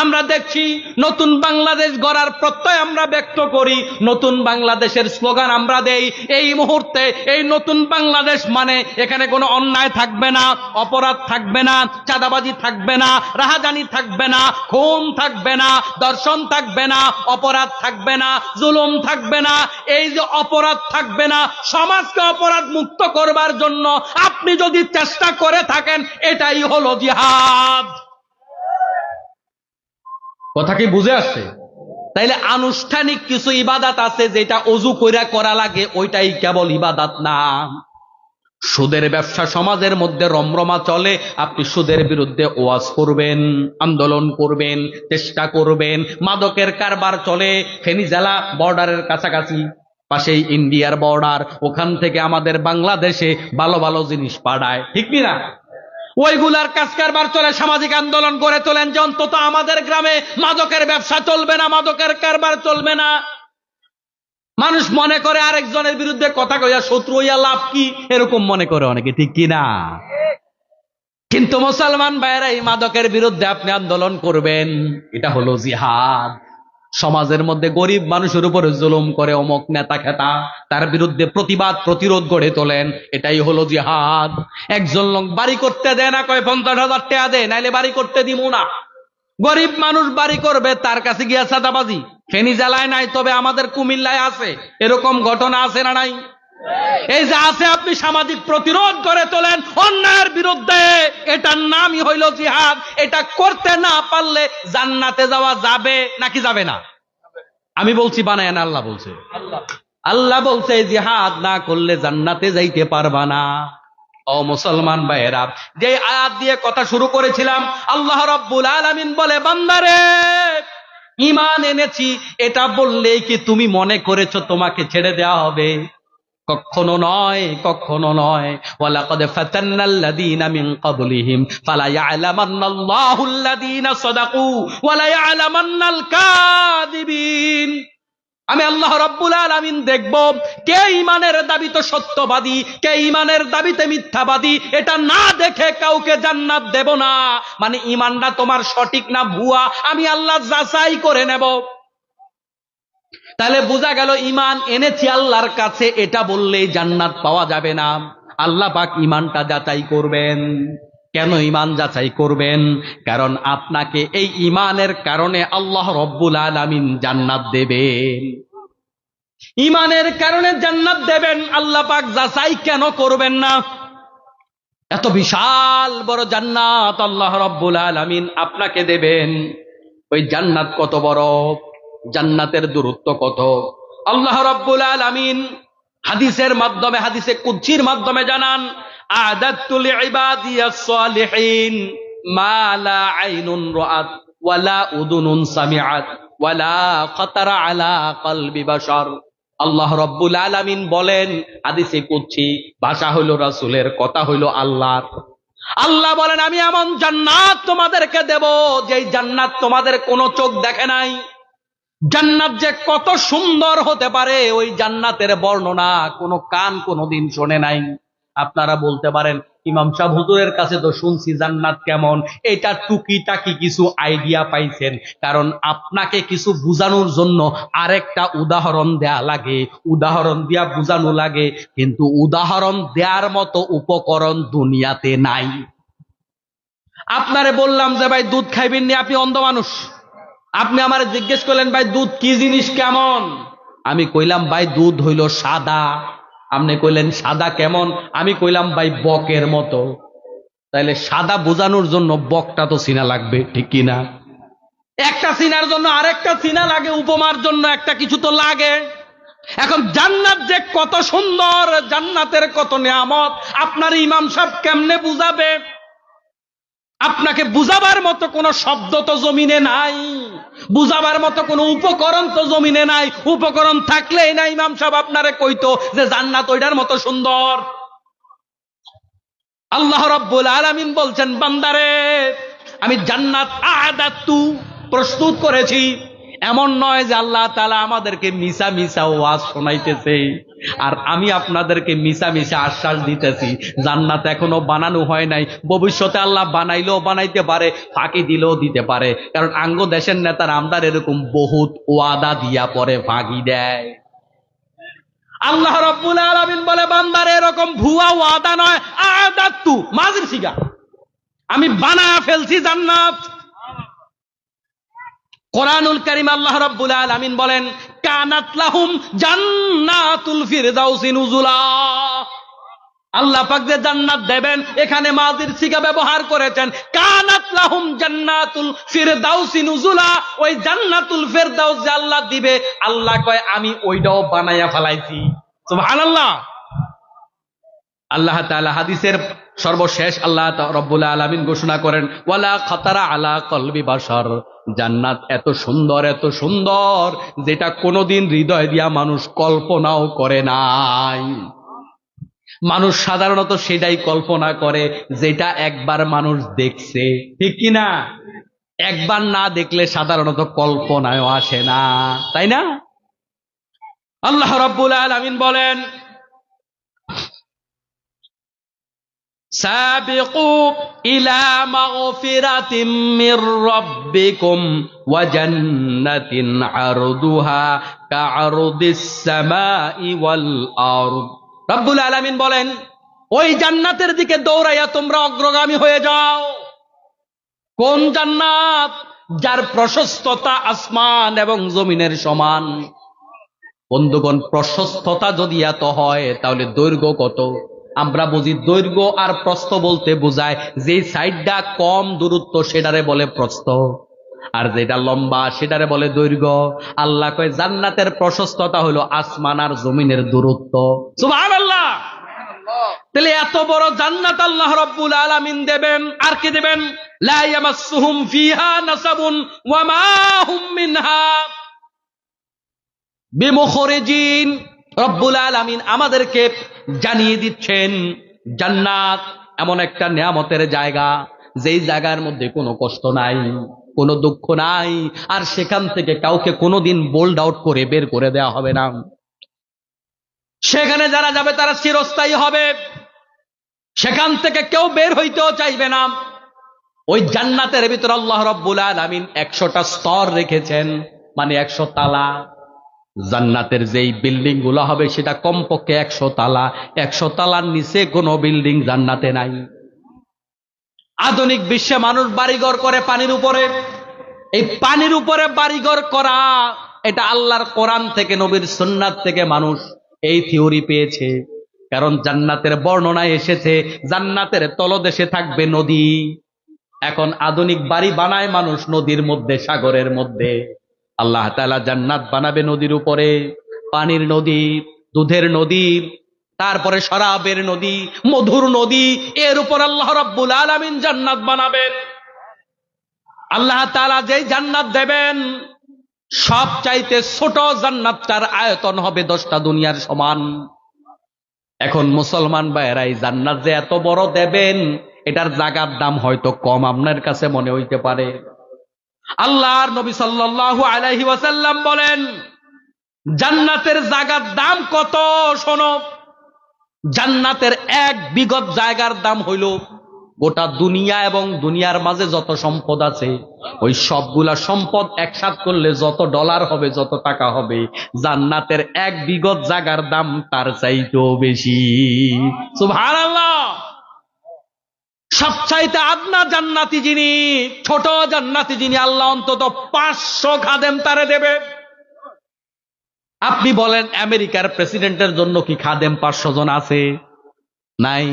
আমরা দেখছি, নতুন বাংলাদেশ গড়ার প্রত্যয় আমরা ব্যক্ত করি, নতুন বাংলাদেশের স্লোগান আমরা দেই। এই মুহূর্তে এই নতুন বাংলাদেশ মানে এখানে কোনো অন্যায় থাকবে না, অপরাধ থাকবে না, চাঁদাবাজি থাকবে না, রাহাজানি থাকবে না, খুন থাকবে না, ধর্ষণ থাকবে না, অপরাধ থাকবে না, জুলুম থাকবে না। এই যে অপরাধ থাকবে না, সমাজকে অপরাধ মুক্ত করবার জন্য আপনি যদি চেষ্টা করে থাকেন, এটাই হলো জিহাদ। কথা কি বুঝে আসছে? তাইলে আনুষ্ঠানিক কিছু ইবাদত আছে যেটা অজু কইরা করা লাগে, ওইটাই কেবল ইবাদত না। সুদের ব্যবসা সমাজের মধ্যে রমরমা চলে, আপনি সুদের বিরুদ্ধে ওয়াজ করবেন, আন্দোলন করবেন, চেষ্টা করবেন। মাদকের কারবার চলে, ফেনী জেলা বর্ডারের কাছাকাছি, পাশেই ইন্ডিয়ার বর্ডার, ওখান থেকে আমাদের বাংলাদেশে ভালো ভালো জিনিস পাঠায়, ঠিক না? ওইগুলার কাজ কারবার চলে, সামাজিক আন্দোলন করে তোলেন যে অন্তত আমাদের গ্রামে মাদকের ব্যবসা চলবে না, মাদকের কারবার চলবে না। মানুষ মনে করে আরেকজনের বিরুদ্ধে কথা কইয়া শত্রু হইয়া লাভ কি, এরকম মনে করে অনেকে, ঠিক কিনা? কিন্তু মুসলমান ভাইয়েরা, এই মাদকের বিরুদ্ধে আপনি আন্দোলন করবেন, এটা হলো জিহাদ। সমাজের মধ্যে গরিব মানুষের উপরে জুলুম করে অমুক নেতা খেতা, তার বিরুদ্ধে প্রতিবাদ প্রতিরোধ গড়ে তোলেন, এটাই হলো জিহাদ। একজন লোক বাড়ি করতে দেয় না, কয় 50,000 টাকা দেয়, নাইলে বাড়ি করতে দিব না। গরিব মানুষ বাড়ি করবে, তার কাছে গিয়া চাঁদাবাজি। ফেনী জেলায় নাই, তবে আমাদের কুমিল্লায় আছে, এরকম ঘটনা আছে না নাই? এই যে আছে, আপনি সামাজিক প্রতিরোধ করে তোলেন অন্যায়ের বিরুদ্ধে, এটার নামই হইল জিহাদ। এটা করতে না পারলে জান্নাতে যাওয়া যাবে নাকি যাবে না? আমি বলছি বানায় না, আল্লাহ বলছে। আল্লাহ বলছে জিহাদ না করলে জান্নাতে যাইতে পারবা না। ও মুসলমান ভাইয়েরা, যে আয়াত দিয়ে কথা শুরু করেছিলাম, আল্লাহ রাব্বুল আলামিন বলে, বান্দারে ঈমান এনেছি এটা বললেই কি তুমি মনে করেছো তোমাকে ছেড়ে দেওয়া হবে? কখনো নয়, কখনো নয়। ওয়ালাকাদ ফাতান্নাল্লাযীনা মিন ক্বাবলিহিম ফালা ইয়ালামান্নাল্লাহুল্লাযীনা সাদাকু ওয়ালা ইয়ালামান্নাল কাযিবিন। আমি আল্লাহ রাব্বুল আলামিন দেখব কে ঈমানের দাবিতে সত্যবাদী, কে ঈমানের দাবিতে মিথ্যাবাদী। এটা না দেখে কাউকে জান্নাত দেব না। মানে ঈমানটা তোমার সঠিক না ভুয়া, আমি আল্লাহ যাচাই করে নেব। তাহলে বোঝা গেল ঈমান এনেছি আল্লাহর কাছে, এটা বললেই জান্নাত পাওয়া যাবে না। আল্লাহ পাক ঈমানটা যাচাই করবেন। কেন ঈমান যাচাই করবেন? কারণ আপনাকে এই ঈমানের কারণে আল্লাহ রব্বুল আলামিন জান্নাত দেবেন। ঈমানের কারণে জান্নাত দেবেন, আল্লাহ পাক যাচাই কেন করবেন না? এত বিশাল বড় জান্নাত আল্লাহ রব্বুল আলামিন আপনাকে দেবেন। ওই জান্নাত কত বড়, জান্নাতের দূরত্ব কত, আল্লাহ রাব্বুল আলামিন হাদিসের মাধ্যমে, হাদিসে কুদসির মাধ্যমে জানান, আ'দাতু লিইবাদিয়াস সালিহিন মা লা আইনুন রাআত ওয়ালা উযুনুন সামিআত ওয়ালা খাতারা আলা কলবি বাশার। আল্লাহ রাব্বুল আলামিন বলেন, হাদিসে কুদসি, ভাষা হইল রাসূলের, কথা হইল আল্লাহর। আল্লাহ বলেন, আমি এমন জান্নাত তোমাদেরকে দেব যেই জান্নাত তোমাদের কোনো চোখ দেখে নাই। জান্নাত যে কত সুন্দর হতে পারে, ওই জান্নাতের বর্ণনা কোনো কান কোনোদিন শোনে নাই। আপনারা বলতে পারেন, ইমাম সাহেব হুজুরের কাছে তো শুনছি জান্নাত কেমন, এটা টুকিটাকি কিছু আইডিয়া পাইছেন। কারণ আপনাকে কিছু বুঝানোর জন্য আরেকটা উদাহরণ দেয়া লাগে, উদাহরণ দিয়া বুঝানো লাগে, কিন্তু উদাহরণ দেওয়ার মতো উপকরণ দুনিয়াতে নাই। আপনারে বললাম যে ভাই দুধ খাইবেন নি, আপনি অন্ধ মানুষ, আপনি আমারে জিজ্ঞেস করলেন ভাই দুধ কি জিনিস, কেমন? আমি কইলাম ভাই দুধ হইল সাদা। আপনি কইলেন সাদা কেমন? আমি কইলাম ভাই বকের মতো। তাইলে সাদা বোঝানোর জন্য বকটা তো চিনা লাগবে, ঠিক কিনা? একটা চিনার জন্য আরেকটা চিনা লাগে, উপমার জন্য একটা কিছু তো লাগে। এখন জান্নাত যে কত সুন্দর, জান্নাতের কত নিয়ামত, আপনার ইমাম সাহেব কেমনে বুঝাবে? আপনাকে বুঝাবার মতো কোনো শব্দ তো জমিনে নাই, বুঝাবার মতো কোনো উপকরণ তো জমিনে নাই। উপকরণ থাকলেই না ইমাম সাহেব আপনারে কইতো যে জান্নাত ওইটার মতো সুন্দর। আল্লাহ রাব্বুল আলামিন বলছেন, বান্দারে আমি জান্নাত আ'দাতু প্রস্তুত করেছি। এমন নয় যে আল্লাহ তাআলা আমাদেরকে মিছা মিছা ওয়াজ শোনাইতেছে আর আমি আপনাদেরকে মিছা মিছা আশ্বাস দিতেছি। জান্নাত এখনো বানানো হয় নাই, ভবিষ্যতে আল্লাহ বানাইলেও বানাইতে পারে, ফাঁকি দিলেও দিতে পারে। কারণ আঙ্গ দেশের নেতার আমদার এরকম বহুত ওয়াদা দিয়া পরে ফাঁকি দেয়। আল্লাহ রাব্বুল আলামিন বলে, বান্দার এরকম ভুয়া ওয়াদা নয়, আদাতু মাজির সিগা, আমি বানায়া ফেলছি জান্নাত। কোরআনুল কারীম আল্লাহ রাব্বুল আলামিন বলেন, কানাত লাহুম জান্নাতুল ফিরদাউসি নুজুলা। আল্লাহ পাক যে জান্নাত দেবেন, এখানে মাজির সিগা ব্যবহার করেছেন। কানাত লাহুম জান্নাতুল ফিরদাউসি নুজুলা, ওই জান্নাতুল ফিরদাউস যে আল্লাহ দিবে, আল্লাহ কয় আমি ওইটাও বানায়া ফেলাইছি। সুবহানাল্লাহ। আল্লাহ তাআলা হাদিসের সর্বশেষ আল্লাহ রাব্বুল আলামিন ঘোষণা করেন, ওয়ালা খাতারা আলা কলবি বাশার, জান্নাত এত সুন্দর, এত সুন্দর যেটা কোনোদিন হৃদয় দিয়া মানুষ কল্পনাও করে নাই। মানুষ সাধারণত সেটাই কল্পনা করে যেটা একবার মানুষ দেখছে, ঠিক কিনা? একবার না দেখলে সাধারণত কল্পনায়ও আসে না, তাই না? আল্লাহ রাব্বুল আলামিন বলেন, সাবিকু ইলা মাগফিরাতিম মির রাব্বিকুম ওয়া জান্নাতিন আরদুহা কাআরদিস সামাই ওয়াল আরদ। রব্বুল আলামিন বলেন, ওই জান্নাতের দিকে দৌড়াইয়া তোমরা অগ্রগামী হয়ে যাও। কোন জান্নাত? যার প্রশস্ততা আসমান এবং জমিনের সমান। বন্ধুগণ, প্রশস্ততা যদি এত হয় তাহলে দৈর্ঘ্য কত? আমরা বুঝি দৈর্ঘ্য আর প্রস্থ বলতে বোঝায় যে সাইডটা কম দূরত্ব সেটারে বলে প্রস্থ, আর যেটা লম্বা সেটারে বলে দৈর্ঘ্য। আল্লাহ কয় জান্নাতের প্রশস্ততা হলো আসমান আর জমিনের দূরত্ব। সুবহানাল্লাহ। তাহলে এত বড় জান্নাত আল্লাহ রাব্বুল আলামিন দেবেন, আর কি দেবেন? লা ইয়ামাসসুহুম ফিহা নাসাবুন ওয়া মা হুম মিনহা বিমুখরিজিন। রব্বুল আলামিন আমাদেরকে জানিয়ে দিচ্ছেন জান্নাত এমন একটা নিয়ামতের জায়গা, যেই জায়গার মধ্যে কোনো কষ্ট নাই, কোনো দুঃখ নাই, আর সেখান থেকে কাউকে কোনোদিন বোল্ড আউট করে বের করে দেওয়া হবে না। সেখানে যারা যাবে তারা চিরস্থায়ী হবে, সেখান থেকে কেউ বের হইতেও চাইবে না। ওই জান্নাতের ভিতর আল্লাহ রাব্বুল আলামিন 100টা স্তর রেখেছেন, মানে 100 তালা। জান্নাতের যেই বিল্ডিং গুলো হবে সেটা কমপক্ষে 100 তালা। 100 তালার নিচে কোনো বিল্ডিং জান্নাতে নাই। আধুনিক বিশ্বে মানুষ বাড়িঘর করে পানির উপরে। এই পানির উপরে বাড়িঘর করা, এটা আল্লাহর কোরআন থেকে, নবীর সুন্নাত থেকে মানুষ এই থিওরি পেয়েছে। কারণ জান্নাতের বর্ণনায় এসেছে জান্নাতের তলদেশে থাকবে নদী। এখন আধুনিক বাড়ি বানায় মানুষ নদীর মধ্যে, সাগরের মধ্যে। আল্লাহ তাআলা জান্নাত বানাবে নদীর উপরে, পানির নদী, দুধের নদী, তারপরে শরাবের নদী, মধুর নদী, এর উপর আল্লাহ রাব্বুল আলামিন জান্নাত বানাবেন। আল্লাহ তাআলা যেই জান্নাত দেবেন, সবচাইতে ছোট জান্নাতটার আয়তন হবে 10টা দুনিয়ার সমান। এখন মুসলমান ভাইয়েরা, এই জান্নাত যে এত বড় দেবেন, এটার জায়গার দাম হয়তো কম আপনার কাছে মনে হইতে পারে। আল্লাহর নবী সাল্লাল্লাহু আলাইহি ওয়াসাল্লাম বলেন, জান্নাতের জায়গার দাম কত? শোনো, জান্নাতের 1 বিঘত জায়গার দাম হইল গোটা দুনিয়া এবং দুনিয়ার মাঝে যত সম্পদ আছে, ওই সবগুলা সম্পদ একসাথ করলে যত ডলার হবে, যত টাকা হবে, জান্নাতের 1 বিঘত জায়গার দাম তার চাইতেও বেশি। সুবহানাল্লাহ। সবচাইতে আদনা জান্নাতি যিনি, ছোট জান্নাতি যিনি, আল্লাহ অন্তত 500 খাদেম তারে দেবে। আপনি বলেন আমেরিকার প্রেসিডেন্টের জন্য কি খাদেম 500 জন আছে? নাই।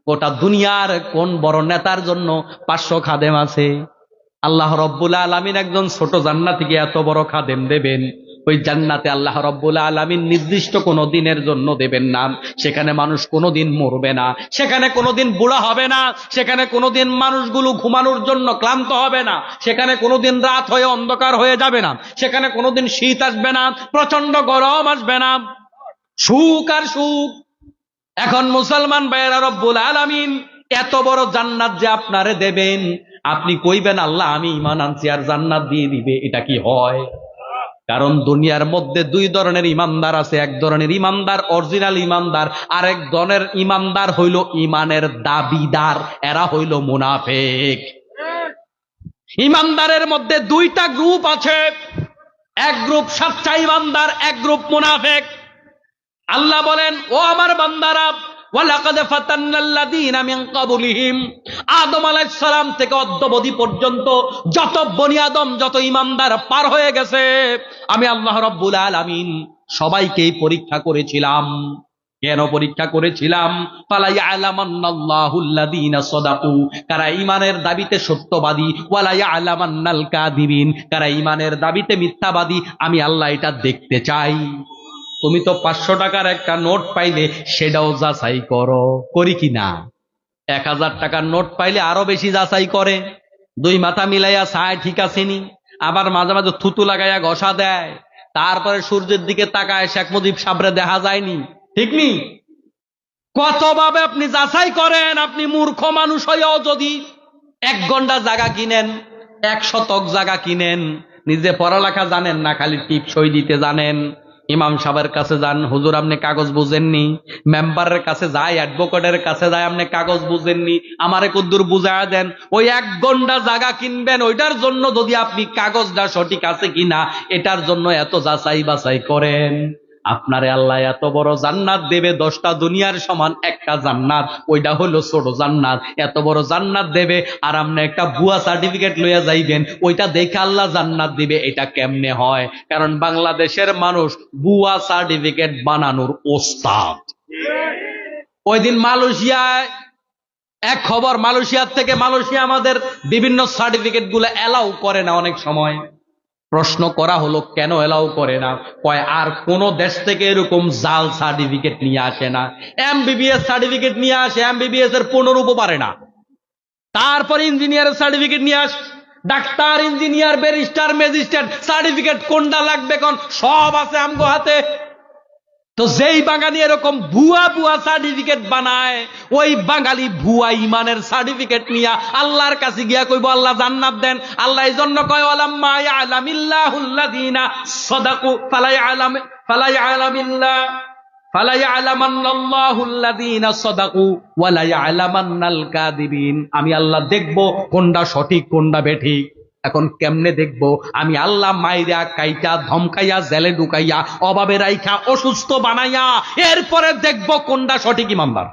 গোটা দুনিয়ার কোন বড় নেতার জন্য 500 খাদেম আছে? আল্লাহ রাব্বুল আলামিন একজন ছোট জান্নাতীকে এত বড় খাদেম দেবেন। ওই জান্নাতে আল্লাহ রাব্বুল আলামিন নির্দিষ্ট কোনো দিনের জন্য দেবেন না। সেখানে মানুষ কোনোদিন মরবে না, সেখানে কোনোদিন বুড়া হবে না, সেখানে কোনোদিন মানুষগুলো ঘুমানোর জন্য ক্লান্ত হবে না, সেখানে কোনোদিন রাত হয়ে অন্ধকার হয়ে যাবে না, সেখানে কোনোদিন শীত আসবে না, প্রচন্ড গরম আসবে না, সুখ আর সুখ। এখন মুসলমান ভাইয়েরা, রব্বুল আলামিন
এত বড় জান্নাত যে আপনারে দেবেন, আপনি কইবেন আল্লাহ আমি ঈমান আনছি আর জান্নাত দিয়ে দিবে, এটা কি হয়? কারণ দুনিয়ার মধ্যে দুই ধরনের ইমানদার আছে। এক ধরনের ইমানদার অরিজিনাল ইমানদার, আরেক ধরনের ইমানদার হইল ইমানের দাবিদার, এরা হইল মুনাফিক। ইমানদারের মধ্যে দুইটা গ্রুপ আছে, এক গ্রুপ সচ্চা ইমানদার, এক গ্রুপ মুনাফিক। আল্লাহ বলেন, ও আমার বান্দারা, ওয়ালাকাদ ফাতান্নাল্লাযীনা মিন ক্বাবলিহিম, আদম আলাইহিস সালাম থেকে অদ্যাবধি পর্যন্ত যত বনি আদম, যত ইমানদার পার হয়ে গেছে, আমি আল্লাহ রাব্বুল আলামিন সবাইকেই পরীক্ষা করেছিলাম। কেন পরীক্ষা করেছিলাম? ফালা ইয়ালামান্নাল্লাহুল্লাযীনা সাদাকু, কারা ঈমানের দাবিতে সত্যবাদী, ওয়ালা ইয়ালামান্নাল কাযিবিন, কারা ঈমানের দাবিতে মিথ্যাবাদী। আমি আল্লাহ এটা দেখতে চাই। তুমি তো 500 টাকার একটা নোট পাইলে সেটাও যাচাই করো, করি কি না? 1000 টাকার নোট পাইলে আরো বেশি যাচাই করে, দুই মাথা মিলাইয়া চায় ঠিক আছে নি, আবার মাঝে মাঝে থুতু লাগাইয়া ঘষা দেয়, তারপরে সূর্যের দিকে তাকায় শেখ মুজিব সাবরে দেখা যায়নি, ঠিক নি? কতভাবে আপনি যাচাই করেন? আপনি মূর্খ মানুষ হইয়াও যদি 1 ঘন্টা জায়গা কিনেন, 1 শতক জায়গা কিনেন, নিজে পড়ালেখা জানেন না, খালি টিপ সই দিতে জানেন, ইমাম সাহেবের কাছে যান, হুজুর আপনি কাগজ বুঝেননি, মেম্বারের কাছে যায়, অ্যাডভোকেটের কাছে যায়, আপনি কাগজ বুঝেননি, আমারে কদ্দুর বুঝায়া দেন। ওই 1 ঘন্টা জায়গা কিনবেন, ওইটার জন্য যদি আপনি কাগজটা সঠিক আছে কিনা এটার জন্য এত যাচাই বাছাই করেন। আপনারে আল্লাহ এত বড় জান্নাত দেবে, 10টা দুনিয়ার সমান একটা জান্নাত, ওইটা হলো ছোট জান্নাত। এত বড় জান্নাত দেবে আর আপনি একটা ভুয়া সার্টিফিকেট লইয়া যাইবেন, ওইটা দেখে আল্লাহ জান্নাত দিবে। এটা কেমনে হয়? কারণ বাংলাদেশের মানুষ ভুয়া সার্টিফিকেট বানানোর ওস্তাদ। ওই দিন মালয়েশিয়ায় এক খবর, মালয়েশিয়ার থেকে, মালয়েশিয়া আমাদের বিভিন্ন সার্টিফিকেট গুলো এলাও করে না অনেক সময়। প্রশ্ন করা হলো কেন এলাও করে না? কয় আর কোন দেশ থেকে এরকম জাল সার্টিফিকেট নিয়ে আসে না। এমবিবিএস সার্টিফিকেট নিয়ে আসে, এমবিবিএস এর 15 পারে না। তারপর ইঞ্জিনিয়ারের সার্টিফিকেট নিয়ে আস, doctor, engineer, barrister, magistrate certificate কোনটা লাগবে কোন, সব আছে আমগো হাতে। তো যেই বাঙালি এরকম ভুয়া ভুয়া সার্টিফিকেট বানায়, ওই বাঙালি ভুয়া ইমানের সার্টিফিকেট নিয়া আল্লাহর কাছে গিয়া কইব আল্লাহ জান্নাত দেন। আল্লাহ এই জন্য কয়, ওয়ালাম্মা ইয়ালামিল্লাহুল্লাযীনা সাদাকু ফালা ইয়ালামান্নাল্লাহুল্লাযীনা সাদাকু ওয়ালা ইয়ালামান্নাল কাযিবিন। আমি আল্লাহ দেখব কোনটা সঠিক কোনটা বেঠিক। এখন কেমনে দেখবো? আমি আল্লাহ মাইরা কাইটা ধমকাইয়া জেলে ঢুকাইয়া অভাবে রাইখা অসুস্থ বানাইয়া এরপরে দেখবো কোনটা সঠিক ইমানদার।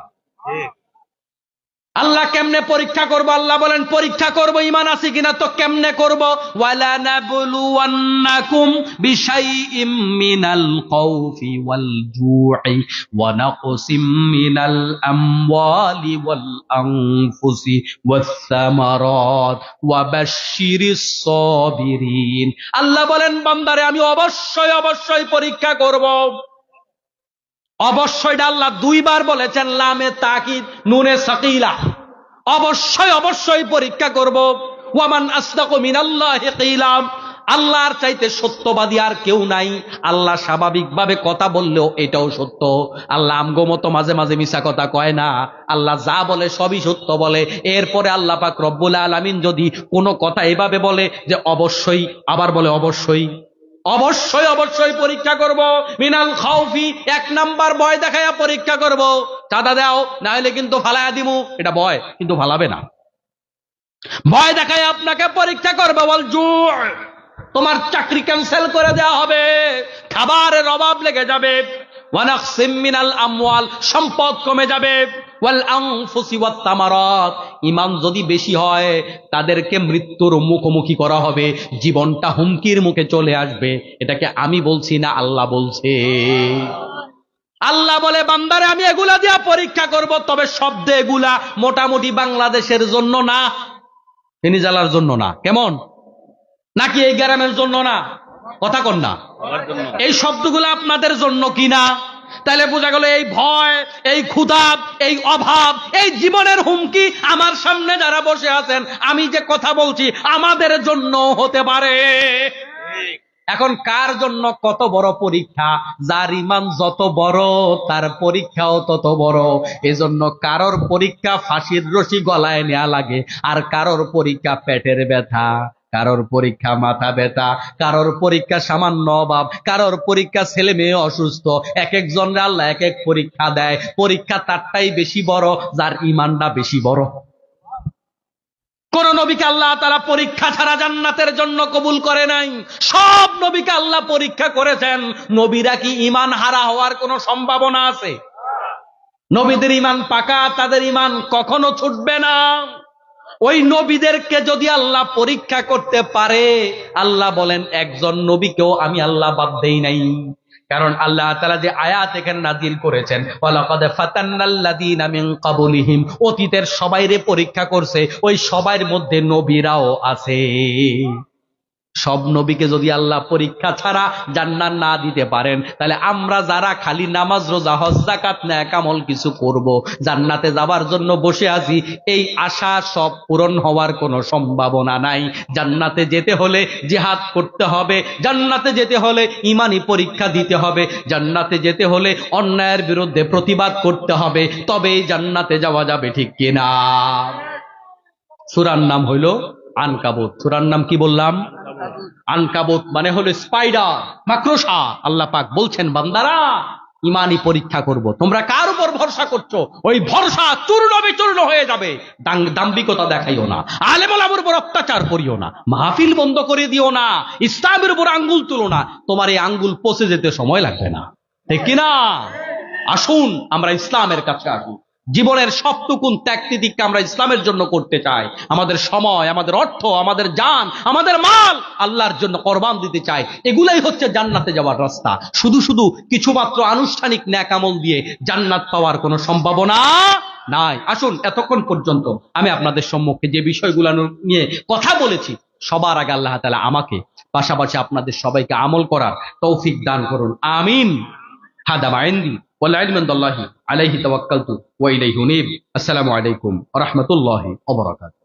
আল্লাহ কেমনে পরীক্ষা করব? আল্লাহ বলেন পরীক্ষা করব ঈমান আছে কিনা। তো কেমনে করব? ওয়ালা নাবলুওয়ান্নাকুম বিশাইইম মিনাল খাউফি ওয়াল জু'i ওয়া নাকসিম মিনাল আমওয়ালি ওয়াল আনফুসি ওয়াস সামারাত ওয়া বাশশিরিস সাবিরিন। আল্লাহ বলেন বান্দারে আমি অবশ্যই অবশ্যই পরীক্ষা করব। অবশ্যই আল্লাহ 2 বার বলেছেন, লামে তাকিদ নুনে সাকিলা। অবশ্যই অবশ্যই পরীক্ষা করব। ওয়ামান আসদাকু মিনাল্লাহি কিলা, আল্লাহর চাইতে সত্যবাদী আর কেউ নাই। আল্লাহ স্বাভাবিকভাবে কথা বললেও এটাও সত্য। আল্লাহ আমগো মতো মাঝে মাঝে মিছা কথা কয় না। আল্লাহ যা বলে সবই সত্য বলে। এরপরে আল্লাহ পাক রব্বুল আলামিন যদি কোনো কথা এভাবে বলে যে অবশ্যই, আবার বলে অবশ্যই, অবশ্যই অবশ্যই পরীক্ষা করব। মিনাল খাউফি, 1 নাম্বার ভয় দেখাইয়া পরীক্ষা করব। চাঁদা দাও না হলে কিন্তু ফালাইয়া দিমু, এটা ভয়, কিন্তু ফালাবে না। ভয় দেখাইয়া আপনাকে পরীক্ষা করবে। ওয়াল জু', তোমার চাকরি ক্যান্সেল করে দেওয়া হবে, খাবারের অভাব লেগে যাবে। ওয়া নাকসিম মিনাল আমওয়াল, সম্পদ কমে যাবে। ওয়াল আনফুসি ওয়াত তামারাত, ঈমান যদি বেশি হয় তাদেরকে মৃত্যুর মুখোমুখি করা হবে, জীবনটা হুমকির মুখে চলে আসবে। এটাকে আমি বলছি না, আল্লাহ বলছে। আল্লাহ বলে বান্দারে আমি এগুলা দিয়া পরীক্ষা করব, তবে শব্দ এগুলা মোটামুটি বাংলাদেশের জন্য না, ফেনীজেলার জন্য না। কেমন? নাকি এই গ্রামের জন্য না? কথা কন না। এই শব্দগুলো আপনাদের জন্য কিনা? তাহলে বোঝা গেল এই ভয়, এই ক্ষুধা, এই অভাব, এই জীবনের হুমকি আমার সামনে যারা বসে আছেন, আমি যে কথা বলছি আমাদের জন্য হতে পারে। এখন কার জন্য কত বড় পরীক্ষা? যার ইমান যত বড় তার পরীক্ষাও তত বড়। এজন্য কারোর পরীক্ষা ফাঁসির রশি গলায় নেওয়া লাগে, আর কারোর পরীক্ষা পেটের ব্যথা, কারোর পরীক্ষা মাথা ব্যথা, কারোর পরীক্ষা সামান্য অভাব, কারোর পরীক্ষা ছেলে মেয়ে অসুস্থ। এক একজনের আল্লাহ এক এক পরীক্ষা দেয়। পরীক্ষা তারটাই বেশি বড় যার ইমানটা বেশি বড়। কোন নবীকে আল্লাহ তাআলা পরীক্ষা ছাড়া জান্নাতের জন্য কবুল করে নাই। সব নবীকে আল্লাহ পরীক্ষা করেছেন। নবীরা কি ঈমান হারা হওয়ার কোনো সম্ভাবনা আছে? নবীদের ঈমান পাকা, তাদের ঈমান কখনো ছুটবে না। ওই নবীদেরকে যদি আল্লাহ পরীক্ষা করতে পারে, আল্লাহ বলেন একজন নবীকেও আমি আল্লাহ বাদ দেই নাই। কারণ আল্লাহ তাআলা যে আয়াত এখানে নাজিল করেছেন, ওয়ালাকাদ ফাতান্নাল্লাযীনা মিন ক্বাবলিহিম, অতীতের সবাইরে পরীক্ষা করছে, ওই সবার মধ্যে নবীরাও আছে। সব নবীকে যদি আল্লাহ পরীক্ষা ছাড়া জান্নাত না দিতে পারেন, তাহলে আমরা যারা খালি নামাজ রোজা হজ যাকাত নেক আমল কিছু করব, জান্নাতে যাবার জন্য বসে আছি, এই আশা সব পূরণ হওয়ার কোনো সম্ভাবনা নাই। জান্নাতে যেতে হলে জিহাদ করতে হবে, জান্নাতে যেতে হলে ঈমানি পরীক্ষা দিতে হবে, জান্নাতে যেতে হলে অন্যায়ের বিরুদ্ধে প্রতিবাদ করতে হবে, তবেই জান্নাতে যাওয়া যাবে, ঠিক কিনা? সূরার নাম হইল আনকাবুত। সূরার নাম কি বললাম? আনকাবুত মানে হলো স্পাইডার, মাকড়সা। আল্লাহ পাক বলছেন, বান্দারা ইমানি পরীক্ষা করব, তোমরা কার উপর ভরসা করছো? ওই ভরসা চূর্ণ বিচূর্ণ হয়ে যাবে। দাম্ভিকতা দেখাইও না, আলেম ওলামার উপর অত্যাচার করিও না, মাহফিল বন্ধ করে দিও না, ইসলামের উপর আঙ্গুল তুলো না। তোমার এই আঙ্গুল পচে যেতে সময় লাগবে না, ঠিক কিনা? আসুন আমরা ইসলামের কাছে আসি। জীবনের সবটুকুন ত্যাগ তিতিক্ষা আমরা ইসলামের জন্য করতে চাই। আমাদের সময়, আমাদের অর্থ, আমাদের জান, আমাদের মাল আল্লাহর জন্য কোরবান দিতে চাই। এগুলাই হচ্ছে জান্নাতে যাওয়ার রাস্তা। শুধু শুধু কিছুমাত্র আনুষ্ঠানিক নেক আমল দিয়ে জান্নাত পাওয়ার কোনো সম্ভাবনা নাই। আসুন, এতক্ষণ পর্যন্ত আমি আপনাদের সম্মুখে যে বিষয়গুলো নিয়ে কথা বলেছি, সবার আগে আল্লাহ তাআলা আমাকে, পাশাপাশি আপনাদের সবাইকে আমল করার তৌফিক দান করুন, আমিন। হাদা মা ইনদি ওয়াল ইলমু ইনদাল্লাহি আলাইহি তাওয়াক্কালতু ওয়া ইলাইহি উনীব। আসসালামু আলাইকুম ওয়া রাহমাতুল্লাহি ওয়া বারাকাতুহু।